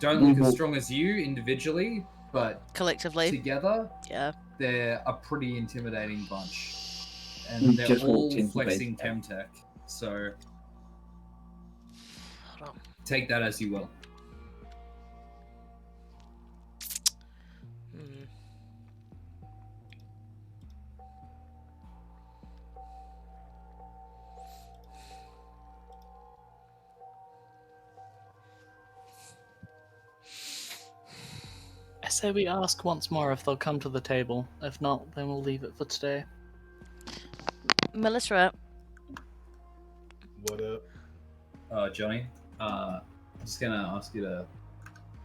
Speaker 1: don't look as strong as you individually, but
Speaker 3: Collectively,
Speaker 1: together,
Speaker 3: yeah.
Speaker 1: they're a pretty intimidating bunch.
Speaker 4: We
Speaker 1: And they're
Speaker 4: just
Speaker 1: all
Speaker 4: walked into
Speaker 1: flexing
Speaker 4: base.
Speaker 1: Chemtech, so
Speaker 3: Hold on.
Speaker 1: take that as you will.
Speaker 3: Hmm.
Speaker 2: I say we ask once more if they'll come to the table. If not, then we'll leave it for today.
Speaker 3: Melissa,
Speaker 7: What up?
Speaker 1: Johnny, I'm just gonna ask you to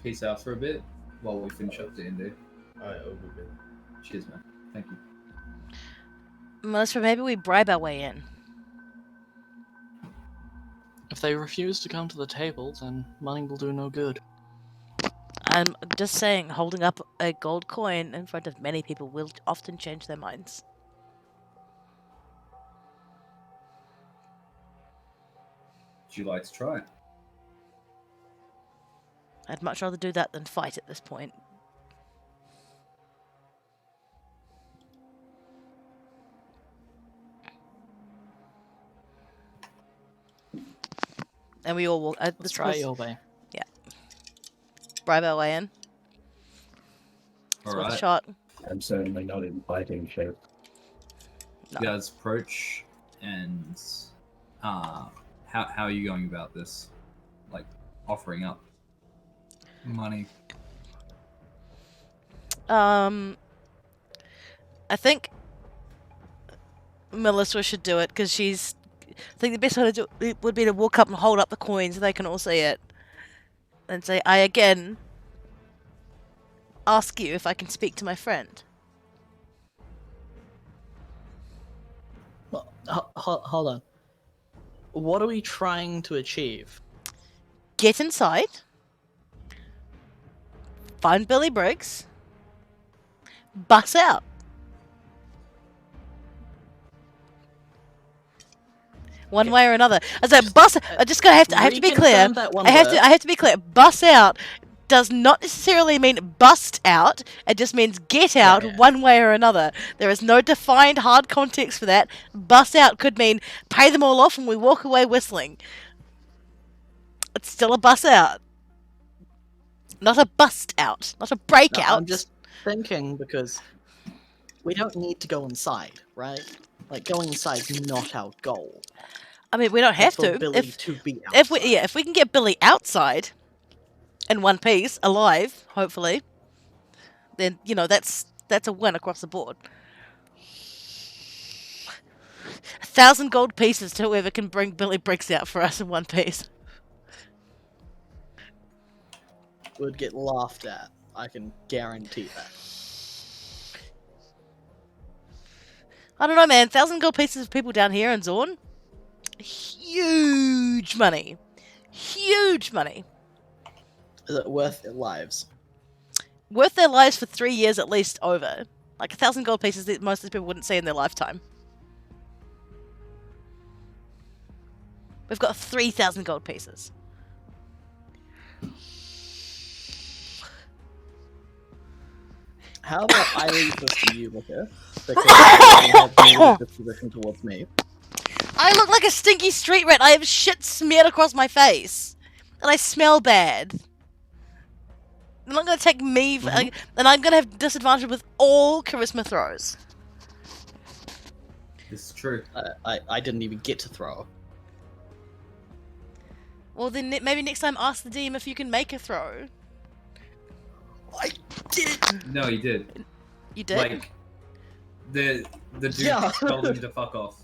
Speaker 1: peace out for a bit while we finish up D&D.
Speaker 7: Alright, over, man.
Speaker 1: Cheers, man. Thank you.
Speaker 3: Melissa, maybe we bribe our way in.
Speaker 2: If they refuse to come to the table, then money will do no good.
Speaker 3: I'm just saying, holding up a gold coin in front of many people will often change their minds.
Speaker 1: Would you like to try?
Speaker 3: I'd much rather do that than fight at this point. And we all will.
Speaker 2: Let's try your way.
Speaker 3: Bribe our way in. It's
Speaker 1: All
Speaker 3: worth a
Speaker 1: right.
Speaker 3: shot.
Speaker 4: I'm certainly not in fighting shape.
Speaker 3: No.
Speaker 1: You guys approach, and how are you going about this? Like offering up money?
Speaker 3: I think Melissa should do it because she's. I think the best way to do it would be to walk up and hold up the coins so they can all see it, and say, "I again ask you if I can speak to my friend."
Speaker 2: Well, hold on. What are we trying to achieve?
Speaker 3: Get inside. Find Billy Briggs. Bus out. One way or another. I said bus. I just gotta have to. I have to be clear.
Speaker 2: Reconfirm that one
Speaker 3: I have
Speaker 2: word.
Speaker 3: to. I have to be clear. Bus out does not necessarily mean bust out. It just means get out
Speaker 2: yeah.
Speaker 3: one way or another. There is no defined hard context for that. Bus out could mean pay them all off and we walk away whistling. It's still a bus out. Not a bust out. Not a break
Speaker 2: No,
Speaker 3: out.
Speaker 2: I'm just thinking because we don't need to go inside, right? Like going inside is not our goal.
Speaker 3: I mean, we don't have
Speaker 2: It's for
Speaker 3: to.
Speaker 2: Billy
Speaker 3: If
Speaker 2: to be outside.
Speaker 3: if we can get Billy outside in one piece, alive, hopefully, then that's a win across the board. 1,000 gold pieces to whoever can bring Billy Briggs out for us in one piece.
Speaker 2: Would get laughed at. I can guarantee that.
Speaker 3: I don't know, man. 1,000 gold pieces of people down here in Zorn. Huge money. Huge money.
Speaker 2: Is it worth their lives?
Speaker 3: Worth their lives for 3 years at least over. Like 1,000 gold pieces that most of these people wouldn't see in their lifetime. We've got 3,000 gold pieces.
Speaker 2: How about I leave this to you, Vicar? Because you have negative disposition towards me.
Speaker 3: I look like a stinky street rat. I have shit smeared across my face. And I smell bad. And I'm going to take me... and I'm going to have disadvantage with all charisma throws.
Speaker 1: This is true.
Speaker 2: I didn't even get to throw.
Speaker 3: Well, then maybe next time ask the DM if you can make a throw.
Speaker 2: I did!
Speaker 1: No, you did.
Speaker 3: You did?
Speaker 1: Like the dude
Speaker 2: Yeah.
Speaker 1: told him to fuck off.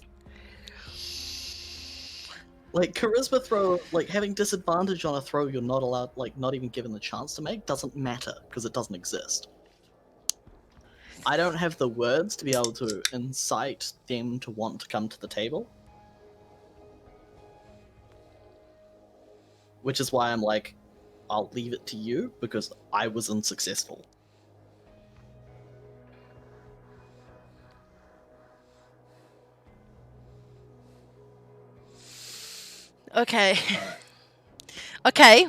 Speaker 2: Like, charisma throw, like, having disadvantage on a throw you're not allowed, like, not even given the chance to make doesn't matter, because it doesn't exist. I don't have the words to be able to incite them to want to come to the table. Which is why I'm like, I'll leave it to you, because I was unsuccessful.
Speaker 3: Okay. Okay.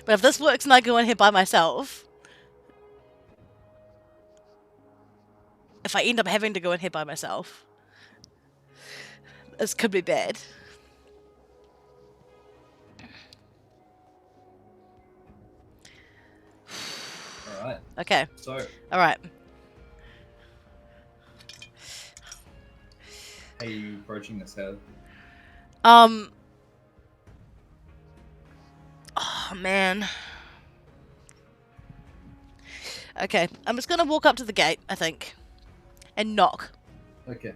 Speaker 3: But if this works and I go in here by myself... If I end up having to go in here by myself... This could be bad.
Speaker 1: Alright.
Speaker 3: Okay.
Speaker 1: So
Speaker 3: Alright.
Speaker 1: how are you approaching this, Heather?
Speaker 3: Oh, man. Okay, I'm just gonna walk up to the gate, I think. And knock.
Speaker 1: Okay.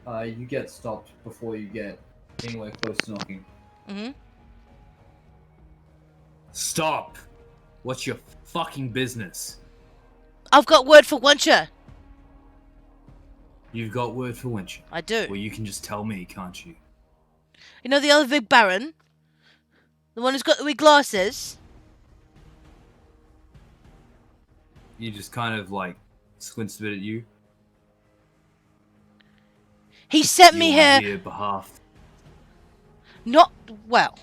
Speaker 1: You get stopped before you get anywhere close to knocking.
Speaker 3: Mm-hmm.
Speaker 5: Stop! What's your fucking business?
Speaker 3: I've got word for Wincher.
Speaker 5: You've got word for Winch.
Speaker 3: I do.
Speaker 5: Well, you can just tell me, can't you?
Speaker 3: You know the other big baron? The one who's got the wee glasses?
Speaker 5: You just kind of like squints a bit at you.
Speaker 3: He sent
Speaker 5: You
Speaker 3: me
Speaker 5: on
Speaker 3: here...
Speaker 5: your behalf.
Speaker 3: Not... Well...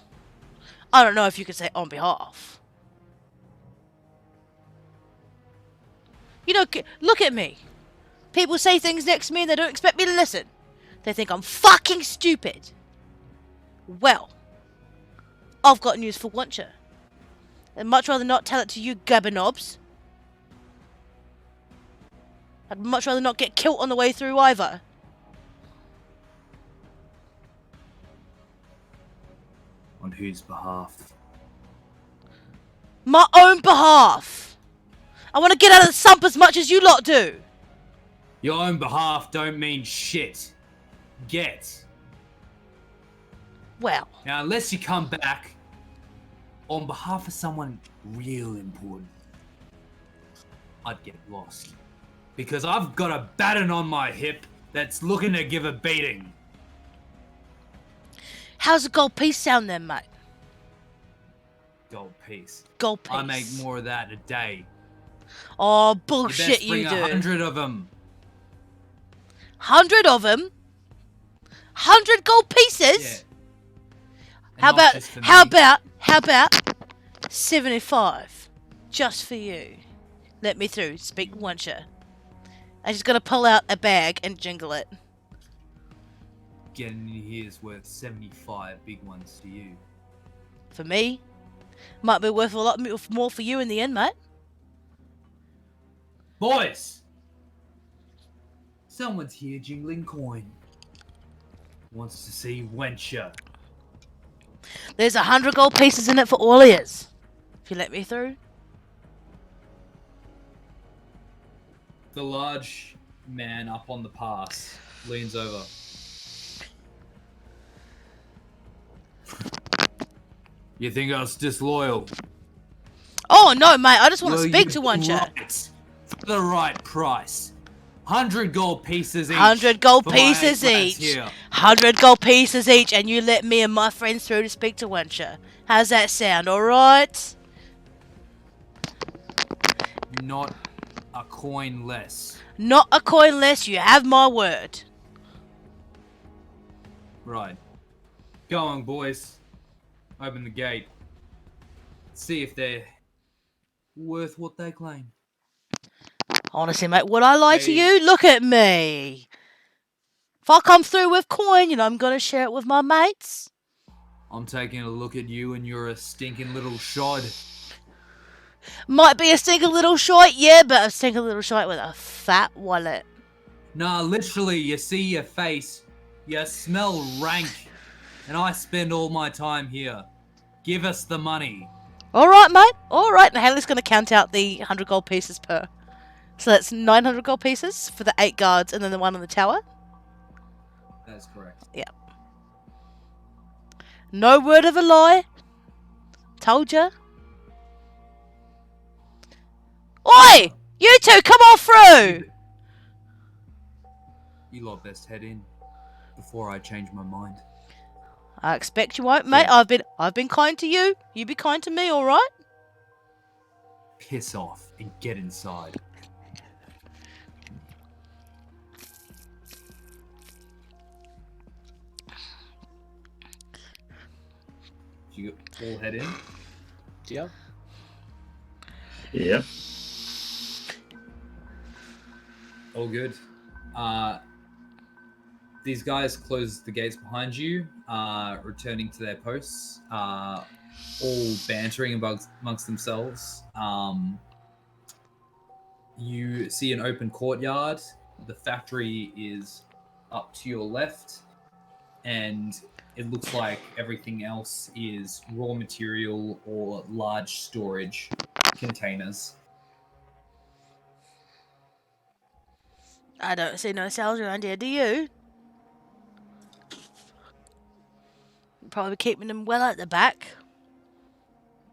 Speaker 3: I don't know if you could say on behalf. You know, look at me. People say things next to me and they don't expect me to listen. They think I'm fucking stupid. Well, I've got news for Wincher. I'd much rather not tell it to you gabbernobs. I'd much rather not get killed on the way through either.
Speaker 5: On whose behalf?
Speaker 3: My own behalf. I want to get out of the sump as much as you lot do.
Speaker 5: Your own behalf don't mean shit. Get.
Speaker 3: Well,
Speaker 5: Now, unless you come back on behalf of someone real important, I'd get lost. Because I've got a baton on my hip that's looking to give a beating.
Speaker 3: how's a gold piece sound then, mate?
Speaker 5: Gold piece.
Speaker 3: Gold piece.
Speaker 5: I make more of that a day.
Speaker 3: Oh,
Speaker 5: You
Speaker 3: bullshit
Speaker 5: best
Speaker 3: you
Speaker 5: bring
Speaker 3: do.
Speaker 5: 100 of them.
Speaker 3: 100 of them? 100 gold pieces?
Speaker 5: Yeah.
Speaker 3: How about 75? Just for you. Let me through. Speak Oncher. I'm just gonna pull out a bag and jingle it.
Speaker 5: Getting in here is worth 75 big ones to you.
Speaker 3: For me? Might be worth a lot more for you in the end, mate.
Speaker 5: Boys! Someone's here jingling coin. Wants to see Wencher.
Speaker 3: There's 100 gold pieces in it for all ears. If you let me through.
Speaker 1: The large man up on the pass leans over.
Speaker 5: You think I was disloyal?
Speaker 3: Oh no, mate! I just want to
Speaker 5: Well,
Speaker 3: speak
Speaker 5: you
Speaker 3: to one chat.
Speaker 5: right. For the right price. 100 gold pieces each.
Speaker 3: 100 gold
Speaker 5: for my
Speaker 3: pieces
Speaker 5: 8 lads
Speaker 3: each.
Speaker 5: here.
Speaker 3: 100 gold pieces each, and you let me and my friends through to speak to Wencher. How's that sound? All right?
Speaker 5: Not a coin less.
Speaker 3: Not a coin less. You have my word.
Speaker 5: Right. Go on, boys. Open the gate. See if they're worth what they claim.
Speaker 3: Honestly, mate, would I lie to
Speaker 5: Hey.
Speaker 3: you? Look at me. If I come through with coin, I'm gonna share it with my mates.
Speaker 5: I'm taking a look at you and you're a stinking little shod.
Speaker 3: Might be a stinking little shite, yeah, but a stinking little shite with a fat wallet.
Speaker 5: Nah, literally, you see your face. You smell rank. And I spend all my time here. Give us the money.
Speaker 3: All right, mate. All right. Now Haley's gonna count out the 100 gold pieces per. So that's 900 gold pieces for the 8 guards and then the one on the tower.
Speaker 1: That is correct.
Speaker 3: No word of a lie. Told ya. Oi! You two, come on through!
Speaker 5: You lot best head in before I change my mind.
Speaker 3: I expect you won't, mate.
Speaker 5: Yeah.
Speaker 3: I've been kind to you. You be kind to me, all right?
Speaker 5: Piss off and get inside.
Speaker 1: You all head in.
Speaker 2: Yeah.
Speaker 4: Yep.
Speaker 1: All good. These guys close the gates behind you, returning to their posts, all bantering amongst themselves. You see an open courtyard. The factory is up to your left, and it looks like everything else is raw material or large storage containers.
Speaker 3: I don't see no cells around here, do you? Probably keeping them well at the back.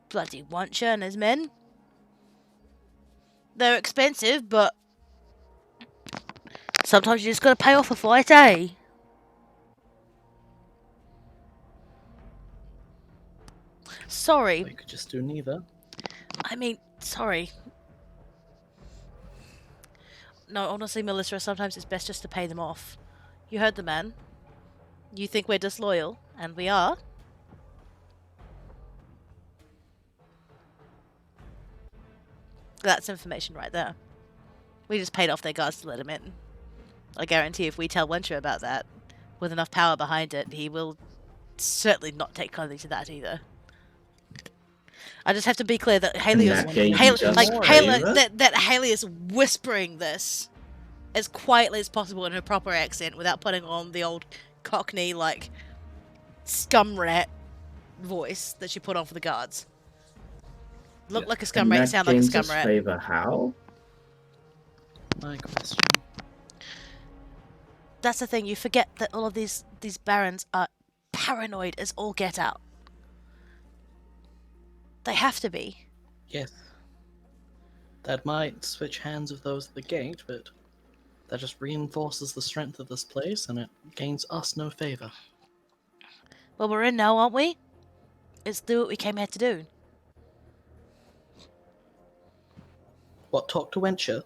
Speaker 3: Bloody Wancher and his men. They're expensive, but sometimes you just gotta pay off a fight, eh? Sorry.
Speaker 2: You could just do neither.
Speaker 3: I mean, sorry. No, honestly, Melissa, sometimes it's best just to pay them off. You heard the man. You think we're disloyal, and we are. That's information right there. We just paid off their guards to let him in. I guarantee if we tell Wencher about that, with enough power behind it, he will certainly not take kindly to that either. I just have to be clear that Haley
Speaker 4: In
Speaker 3: is
Speaker 4: that case,
Speaker 3: Haley,
Speaker 4: just
Speaker 3: like
Speaker 4: pay
Speaker 3: Haley,
Speaker 4: them?
Speaker 3: that Haley is whispering this as quietly as possible in her proper accent without putting on the old Cockney, like, scum rat voice that she put on for the guards. Look like a scum
Speaker 4: And
Speaker 3: rat,
Speaker 4: that
Speaker 3: sound like a
Speaker 4: gains
Speaker 3: scum
Speaker 4: us
Speaker 3: rat.
Speaker 4: favor how?
Speaker 2: My question.
Speaker 3: That's the thing, you forget that all of these barons are paranoid as all get out. They have to be.
Speaker 2: Yes. That might switch hands with those at the gate, but that just reinforces the strength of this place, and it gains us no favor.
Speaker 3: Well, we're in now, aren't we? Let's do what we came here to do.
Speaker 2: What, talk to Wencher?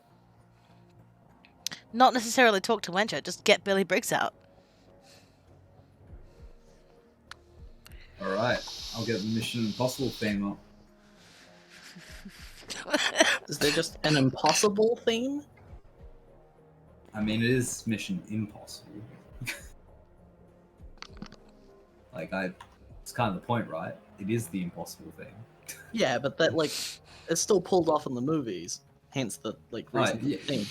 Speaker 3: Not necessarily talk to Wencher, just get Billy Briggs out.
Speaker 1: Alright, I'll get the Mission Impossible theme up.
Speaker 2: Is there just an impossible theme?
Speaker 1: I mean, it is Mission Impossible. It's kind of the point, right? It is the impossible thing.
Speaker 2: Yeah, but that, like, it's still pulled off in the movies. Hence the, like, reason for the theme.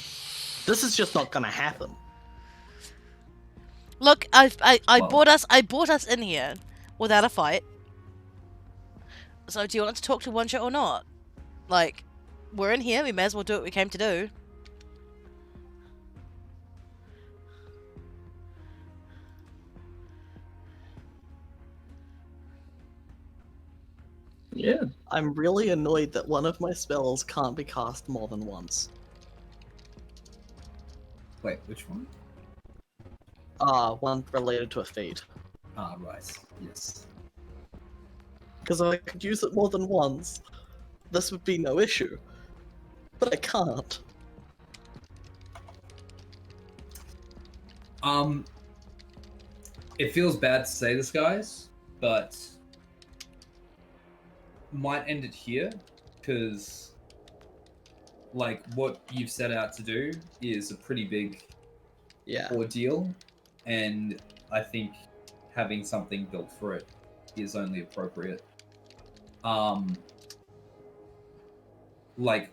Speaker 2: This is just not gonna happen.
Speaker 3: Look, I brought us in here without a fight. So do you want to talk to Wencher or not? Like, we're in here, we may as well do what we came to do.
Speaker 4: Yeah.
Speaker 2: I'm really annoyed that one of my spells can't be cast more than once.
Speaker 1: Wait, which one?
Speaker 2: One related to a feat.
Speaker 1: Ah, right. Yes.
Speaker 2: Because if I could use it more than once, this would be no issue. But I can't.
Speaker 1: It feels bad to say this, guys, but might end it here, because, like, what you've set out to do is a pretty big ordeal, and I think having something built for it is only appropriate. Like,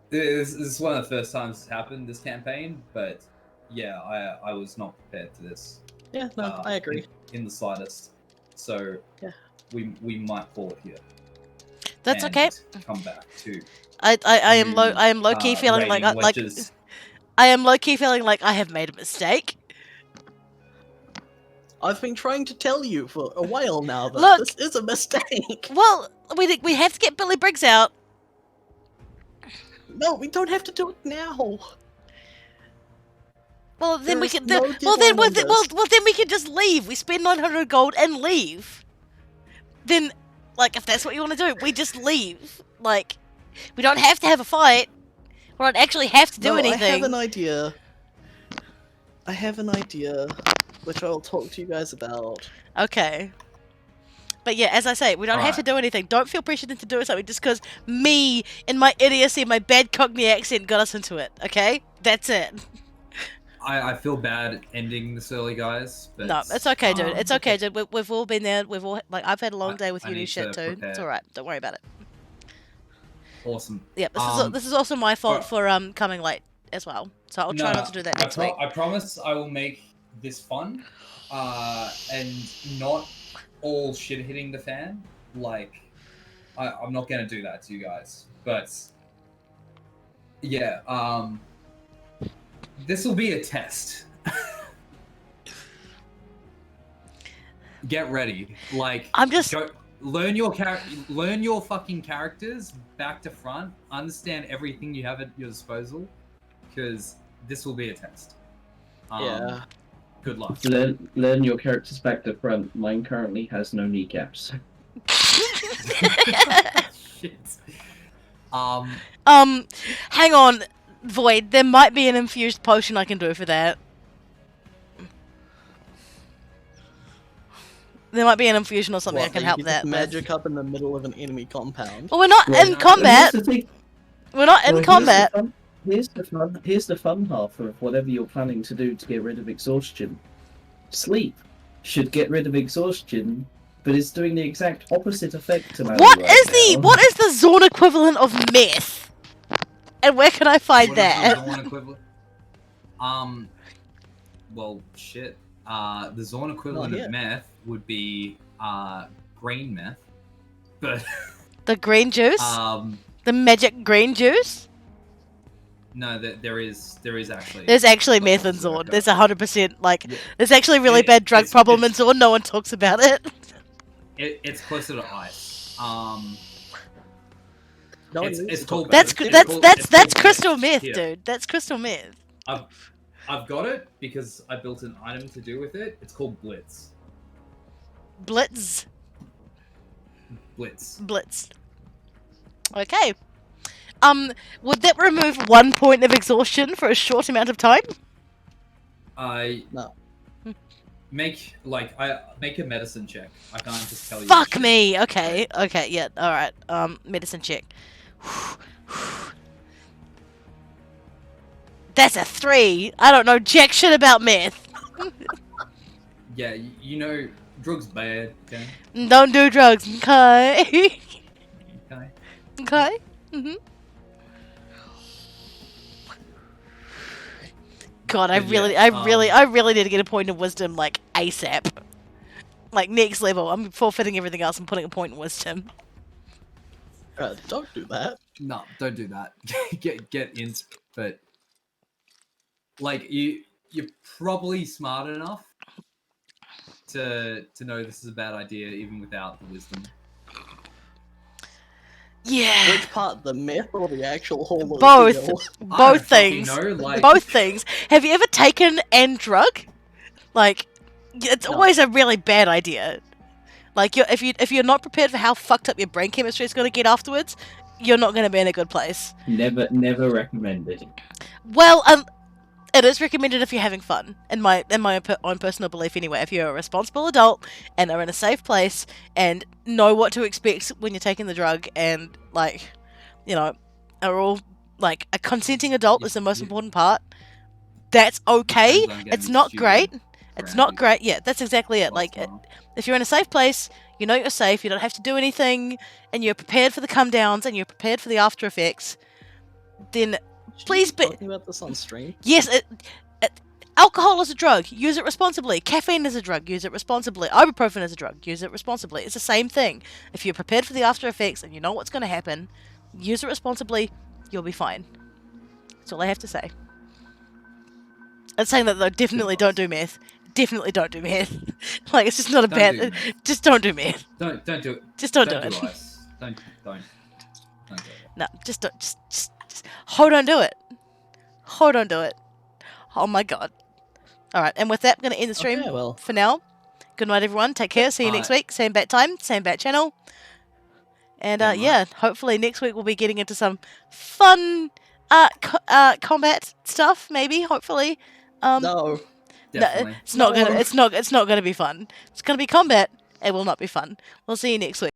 Speaker 1: this is one of the first times it's happened this campaign, but yeah, I was not prepared to this.
Speaker 2: Yeah, no, I agree.
Speaker 1: In the slightest. So
Speaker 2: yeah,
Speaker 1: we might call it here.
Speaker 3: That's
Speaker 1: and
Speaker 3: okay.
Speaker 1: Come back to.
Speaker 3: I am low key feeling like I am low key feeling like I have made a mistake.
Speaker 2: I've been trying to tell you for a while now that
Speaker 3: Look,
Speaker 2: this is a mistake.
Speaker 3: Well, we have to get Billy Briggs out.
Speaker 2: No, we don't have to do it now.
Speaker 3: Well, then we can.
Speaker 2: No
Speaker 3: Well, then we can just leave. We spend 900 gold and leave. Then, like, if that's what you want to do, we just leave. Like, we don't have to have a fight. We don't actually have to do anything.
Speaker 2: I have an idea. Which I will talk to you guys about.
Speaker 3: Okay. But yeah, as I say, we don't have to do anything. Don't feel pressured into doing something just because me, in my idiocy, my bad Cockney accent got us into it, okay? That's it.
Speaker 1: I feel bad ending this early, guys. But,
Speaker 3: no, it's okay, dude. It's okay, dude. We've all been there. We've all, like, I've had a long day with uni shit, too.
Speaker 1: Prepare.
Speaker 3: It's alright. Don't worry about it.
Speaker 1: Awesome.
Speaker 3: Yeah, this is also my fault for coming late as well. So I'll try not to do that next week.
Speaker 1: I promise I will make this fun, and not all shit hitting the fan. Like, I'm not gonna do that to you guys. But yeah, this will be a test. Get ready. Like, learn your fucking characters back to front. Understand everything you have at your disposal, because this will be a test.
Speaker 2: Yeah.
Speaker 1: Good luck.
Speaker 4: Learn your characters back to front. Mine currently has no kneecaps.
Speaker 1: Shit.
Speaker 3: Hang on, Void. There might be an infused potion I can do for that. There might be an infusion or something I can help that.
Speaker 2: Magic up in the middle of an enemy compound.
Speaker 3: Well, we're not in combat. We're not in combat.
Speaker 4: Here's the fun half of whatever you're planning to do to get rid of exhaustion. Sleep should get rid of exhaustion, but it's doing the exact opposite effect to
Speaker 3: What is the Zorn equivalent of meth? And where can I find that?
Speaker 1: Well, shit. The Zorn equivalent
Speaker 2: yet.
Speaker 1: of meth would be green meth, but
Speaker 3: The green juice?
Speaker 1: um,
Speaker 3: The magic green juice?
Speaker 1: no, there is actually.
Speaker 3: There's actually
Speaker 1: like,
Speaker 3: meth in
Speaker 1: opposite
Speaker 3: Zorn.
Speaker 1: occur.
Speaker 3: There's 100%, like,
Speaker 1: Yeah.
Speaker 3: there's actually a really bad drug
Speaker 1: It's-
Speaker 3: problem in
Speaker 1: it's-
Speaker 3: Zorn. No one talks about it.
Speaker 1: It's closer to ice.
Speaker 2: No one
Speaker 1: It's-
Speaker 2: needs
Speaker 1: it's
Speaker 2: to
Speaker 1: called-
Speaker 2: talk about
Speaker 3: That's
Speaker 2: it.
Speaker 1: it's
Speaker 3: that's
Speaker 1: called-
Speaker 3: that's
Speaker 1: it's
Speaker 3: that's
Speaker 1: called
Speaker 3: crystal
Speaker 1: meth.
Speaker 3: meth,
Speaker 1: Yeah.
Speaker 3: dude. That's crystal meth.
Speaker 1: I've got it because I built an item to do with it. It's called Blitz.
Speaker 3: Blitz.
Speaker 1: Blitz.
Speaker 3: Blitz. Okay. Would that remove 1 point of exhaustion for a short amount of time?
Speaker 2: No.
Speaker 1: Make a medicine check. I can't just tell you.
Speaker 3: Fuck
Speaker 1: shit.
Speaker 3: me. Okay. Okay. Yeah. All right. Medicine check. That's a 3. I don't know jack shit about meth.
Speaker 1: Yeah, you know, drugs bad. Okay.
Speaker 3: Don't do drugs. Okay.
Speaker 1: Okay.
Speaker 3: Okay. Mhm. God, I
Speaker 1: But
Speaker 3: really,
Speaker 1: yeah,
Speaker 3: I really need to get a point of wisdom like ASAP. Like next level. I'm forfeiting everything else and putting a point in wisdom.
Speaker 2: Don't do that.
Speaker 1: No, don't do that. get in, but like you're probably smart enough to know this is a bad idea even without the wisdom.
Speaker 3: Yeah.
Speaker 2: Which part, the myth or the actual whole ordeal?
Speaker 1: I don't
Speaker 3: Both
Speaker 1: fucking
Speaker 3: things.
Speaker 1: know, like-
Speaker 3: Both things. Have you ever taken and drug? Like, it's
Speaker 2: No.
Speaker 3: always a really bad idea. Like, if you're not prepared for how fucked up your brain chemistry is going to get afterwards, you're not going to be in a good place.
Speaker 4: Never recommended.
Speaker 3: Well, it is recommended if you're having fun. In my own personal belief, anyway. If you're a responsible adult and are in a safe place and know what to expect when you're taking the drug, and like, you know, are all like a consenting adult is the most important part. That's okay.
Speaker 1: Depends on getting
Speaker 3: It's not
Speaker 1: stupid
Speaker 3: great. It's not
Speaker 1: around
Speaker 3: great. Yeah, that's exactly it. Like,
Speaker 1: lifestyle.
Speaker 3: if you're in a safe place, you know you're safe. You don't have to do anything, and you're prepared for the come downs, and you're prepared for the after effects. Then
Speaker 2: Should
Speaker 3: please
Speaker 2: we be
Speaker 3: be-
Speaker 2: talking about this on stream.
Speaker 3: yes, alcohol is a drug. Use it responsibly. Caffeine is a drug. Use it responsibly. Ibuprofen is a drug. Use it responsibly. It's the same thing. If you're prepared for the after effects and you know what's going to happen, use it responsibly. You'll be fine. That's all I have to say. I'm saying that though. Definitely don't do meth. Definitely don't do meth. Like, it's just not a
Speaker 1: Don't
Speaker 3: bad.
Speaker 1: do meth.
Speaker 3: Just don't do meth.
Speaker 1: Don't do it.
Speaker 3: Just don't do
Speaker 1: do
Speaker 3: it.
Speaker 1: ice. Don't do it.
Speaker 3: No, just don't. Just hold on, do it. Hold on, do it. Oh my god. All right, and with that, I'm going to end the stream
Speaker 2: Okay, well.
Speaker 3: for now. Good night, everyone. Take care. See you next week. Same bat time, same bat channel. And
Speaker 1: Good
Speaker 3: yeah, hopefully next week we'll be getting into some fun combat stuff. Maybe, hopefully.
Speaker 2: No.
Speaker 1: Definitely.
Speaker 3: No, it's not
Speaker 2: No.
Speaker 3: gonna. It's not gonna be fun. It's gonna be combat. It will not be fun. We'll see you next week.